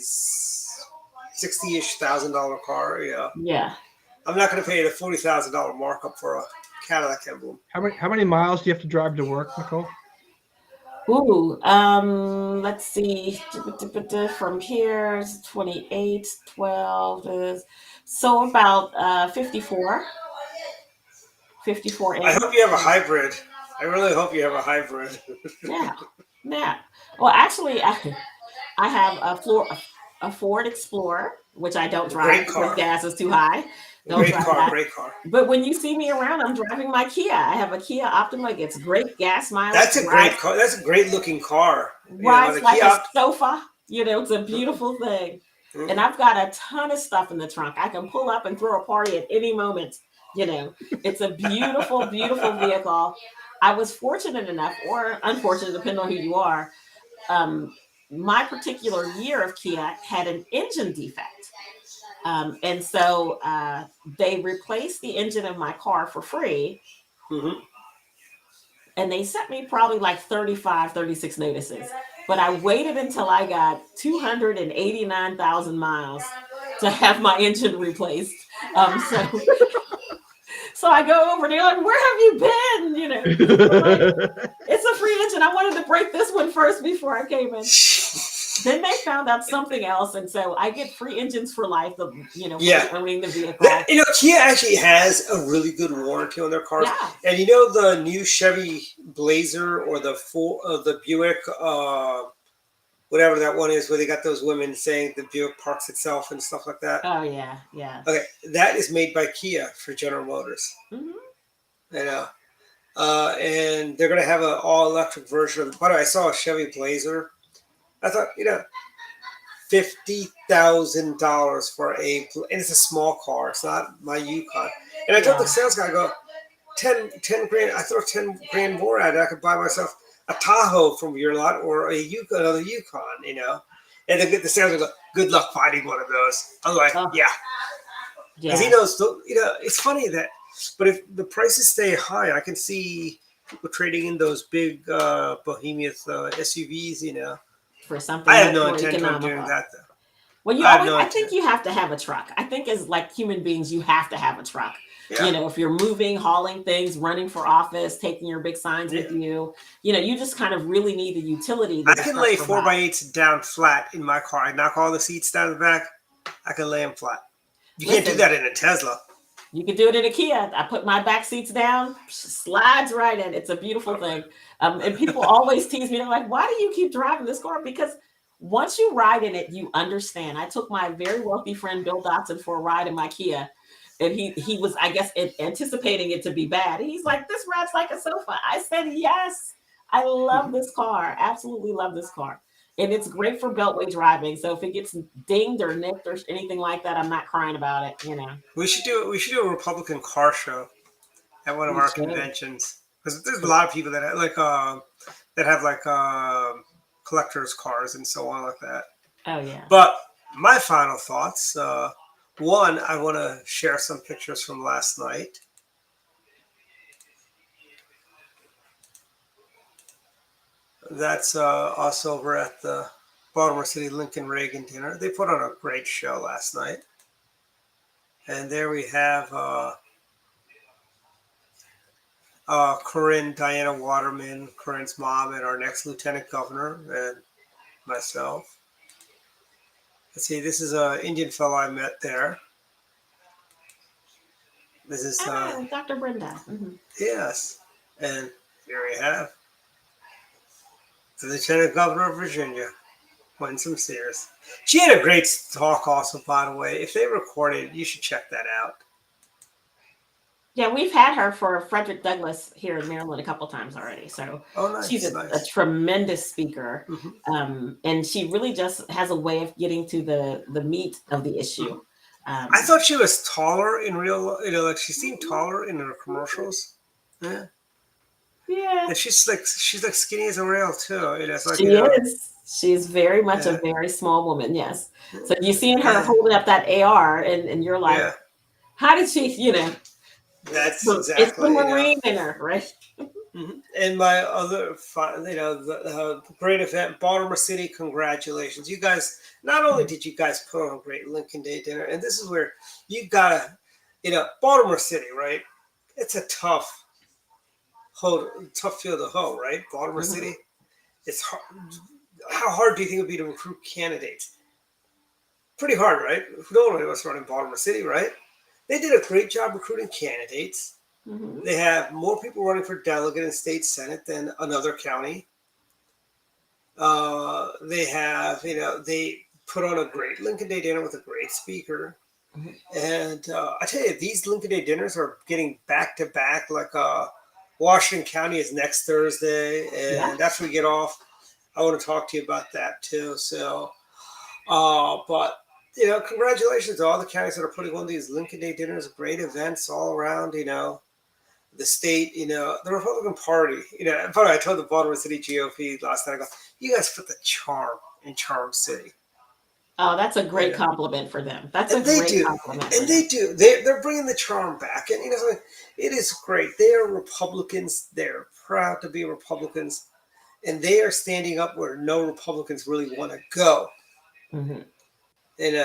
$60-ish thousand car. Yeah. I'm not going to pay the $40,000 markup for a Cadillac emblem. How many miles do you have to drive to work, Nicole? Ooh, let's see. From here is 28, 12 is so about 54. 54 I hope you have a hybrid. I really hope you have a hybrid. Yeah. Yeah. Well, actually, I have a Ford Explorer, which I don't drive Great because car. gas is too high. Don't Great drive car, that. great car. But when you see me around, I'm driving my Kia. I have a Kia Optima. It gets great gas mileage. That's a great car. That's a great looking car. Rides the like Kia a sofa. It's a beautiful thing. Mhm. And I've got a ton of stuff in the trunk. I can pull up and throw a party at any moment. It's a beautiful, beautiful vehicle. I was fortunate enough, or unfortunate, depending on who you are. My particular year of Kia had an engine defect. And so they replaced the engine of my car for free. Mhm. And they sent me probably like 35, 36 notices. But I waited until I got 289,000 miles to have my engine replaced. So I go over, they're like, where have you been? I'm like, it's a free engine. I wanted to break this one first before I came in. Then they found out something else, and so I get free engines for life. For owning the vehicle. Kia actually has a really good warranty on their cars. Yeah. And the new Chevy Blazer or the Buick, whatever that one is, where they got those women saying the Buick parks itself and stuff like that. Oh yeah, yeah. Okay, that is made by Kia for General Motors. Mm-hmm. And they're gonna have an all-electric version of. By the way, I saw a Chevy Blazer. I thought, $50,000 for and it's a small car. It's not my Yukon. And I told the sales guy, I go, 10 grand. I throw 10 grand more at it. I could buy myself a Tahoe from your lot or another Yukon, And the sales guy go, good luck finding one of those. I'm like, yeah. Because he knows, it's funny that, but if the prices stay high, I can see people trading in those big behemoth SUVs, For something I have no more intention of economical. doing that, though. Well, I think you have to have a truck. I think as like human beings, you have to have a truck. Yeah. If you're moving, hauling things, running for office, taking your big signs with you, you just kind of really need the utility. I can lay 4x8s down flat in my car. I knock all the seats down the back. I can lay them flat. You can't do that in a Tesla. You can do it in a Kia. I put my back seats down, slides right in. It's a beautiful thing. And people always tease me. They're like, why do you keep driving this car? Because once you ride in it, you understand. I took my very wealthy friend, Bill Dotson, for a ride in my Kia. And he was, I guess, anticipating it to be bad. He's like, this rides like a sofa. I said, yes, I love this car. Absolutely love this car. And it's great for beltway driving. So if it gets dinged or nicked or anything like that, I'm not crying about it, We should do a Republican car show at one of our conventions. Because there's a lot of people that have collectors' cars and so on like that. Oh, yeah. But my final thoughts, one, I want to share some pictures from last night. that's us over at the Baltimore City Lincoln Reagan dinner. They put on a great show last night. And there we have Corinne, Diana Waterman, Corinne's mom, and our next lieutenant governor, and myself. Let's see, this is an Indian fellow I met there. This is, Dr. Brenda. Mhm. yes. And here we have the lieutenant governor of Virginia, Winsome Sears. She had a great talk also, by the way. If they recorded it, you should check that out. Yeah, we've had her for Frederick Douglass here in Maryland a couple times already. So Oh, nice. she's a nice. tremendous speaker. Mhm. And she really just has a way of getting to the meat of the issue. I thought she was taller in real, like she seemed taller in her commercials. Yeah. Yeah, And she's like skinny as a rail too. It's like, she is. She's very much Yeah. a very small woman. Yes. So you seeing her Yeah. holding up that AR, and you're like, yeah, how did she? that's It's the exactly. Marine in her, right? Mhm. And my other, the great event, Baltimore City. Congratulations, you guys! Not only did you guys put on a great Lincoln Day dinner, and this is where you gotta, Baltimore City, right? It's a tough field to hoe, right? Baltimore Mhm. City. It's hard. How hard do you think it would be to recruit candidates? Pretty hard, right? No one was running Baltimore City, right? They did a great job recruiting candidates. Mhm. They have more people running for delegate and state senate than another county. They have, they put on a great Lincoln Day dinner with a great speaker. Mhm. And I tell you, these Lincoln Day dinners are getting back to back. Like Washington County is next Thursday. And Yeah. after we get off, I want to talk to you about that too. So, but congratulations to all the counties that are putting on these Lincoln Day dinners, great events all around, the state, the Republican Party. In fact, I told the Baltimore City GOP last night, I go, you guys put the charm in Charm City. Oh, that's a great Yeah. compliment for them. That's And a they great do. compliment. And they do. They're bringing the charm back. And, it is great. They are Republicans. They're proud to be Republicans. And they are standing up where no Republicans really want to go. Mhm. And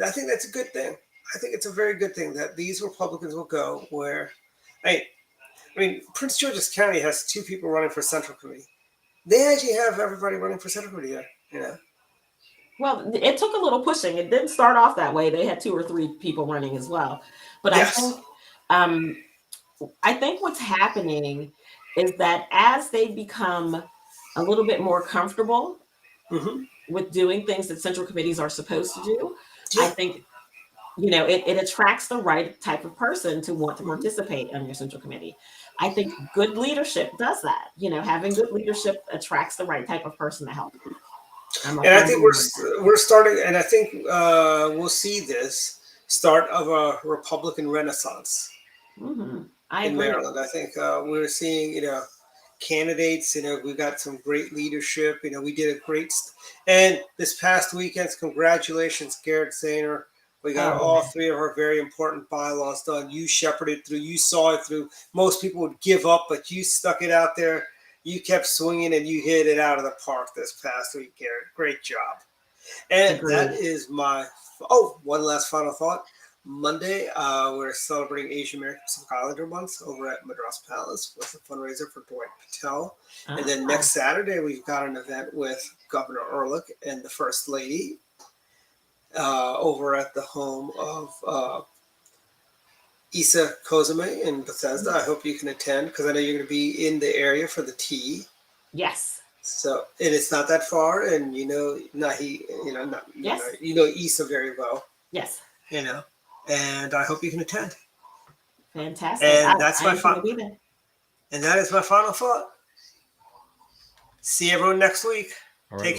I think that's a good thing. I think it's a very good thing that these Republicans will go where, I mean, Prince George's County has 2 people running for Central Committee. They actually have everybody running for Central Committee there. Well, it took a little pushing. It didn't start off that way. They had 2 or 3 people running as well. But Yes. I think what's happening is that as they become a little bit more comfortable Mhm. with doing things that central committees are supposed to do, I Yeah. think it attracts the right type of person to want to participate on your central committee. I think good leadership does that. Having good leadership attracts the right type of person to help. And I think we're starting, and I think we'll see this start of a Republican renaissance I in agree. Maryland. I think we're seeing, candidates. We got some great leadership. We did a great, and this past weekend's congratulations, Garrett Zahner. We got Oh, all 3 of our very important bylaws done. You shepherded through. You saw it through. Most people would give up, but you stuck it out there. You kept swinging and you hit it out of the park this past week, Garrett. Great job. And Agreed. that is one last final thought. Monday, we're celebrating Asian American Pacific Islander Month over at Madras Palace with a fundraiser for Dwight Patel. And then next Saturday, we've got an event with Governor Ehrlich and the First Lady over at the home of Issa Kozame in Bethesda. I hope you can attend because I know you're going to be in the area for the tea. yes. So, and it's not that far, and Issa very well, Yes. and I hope you can attend. Fantastic. And that's my I'm gonna be there. And that is my final thought. See everyone next week. All right. Take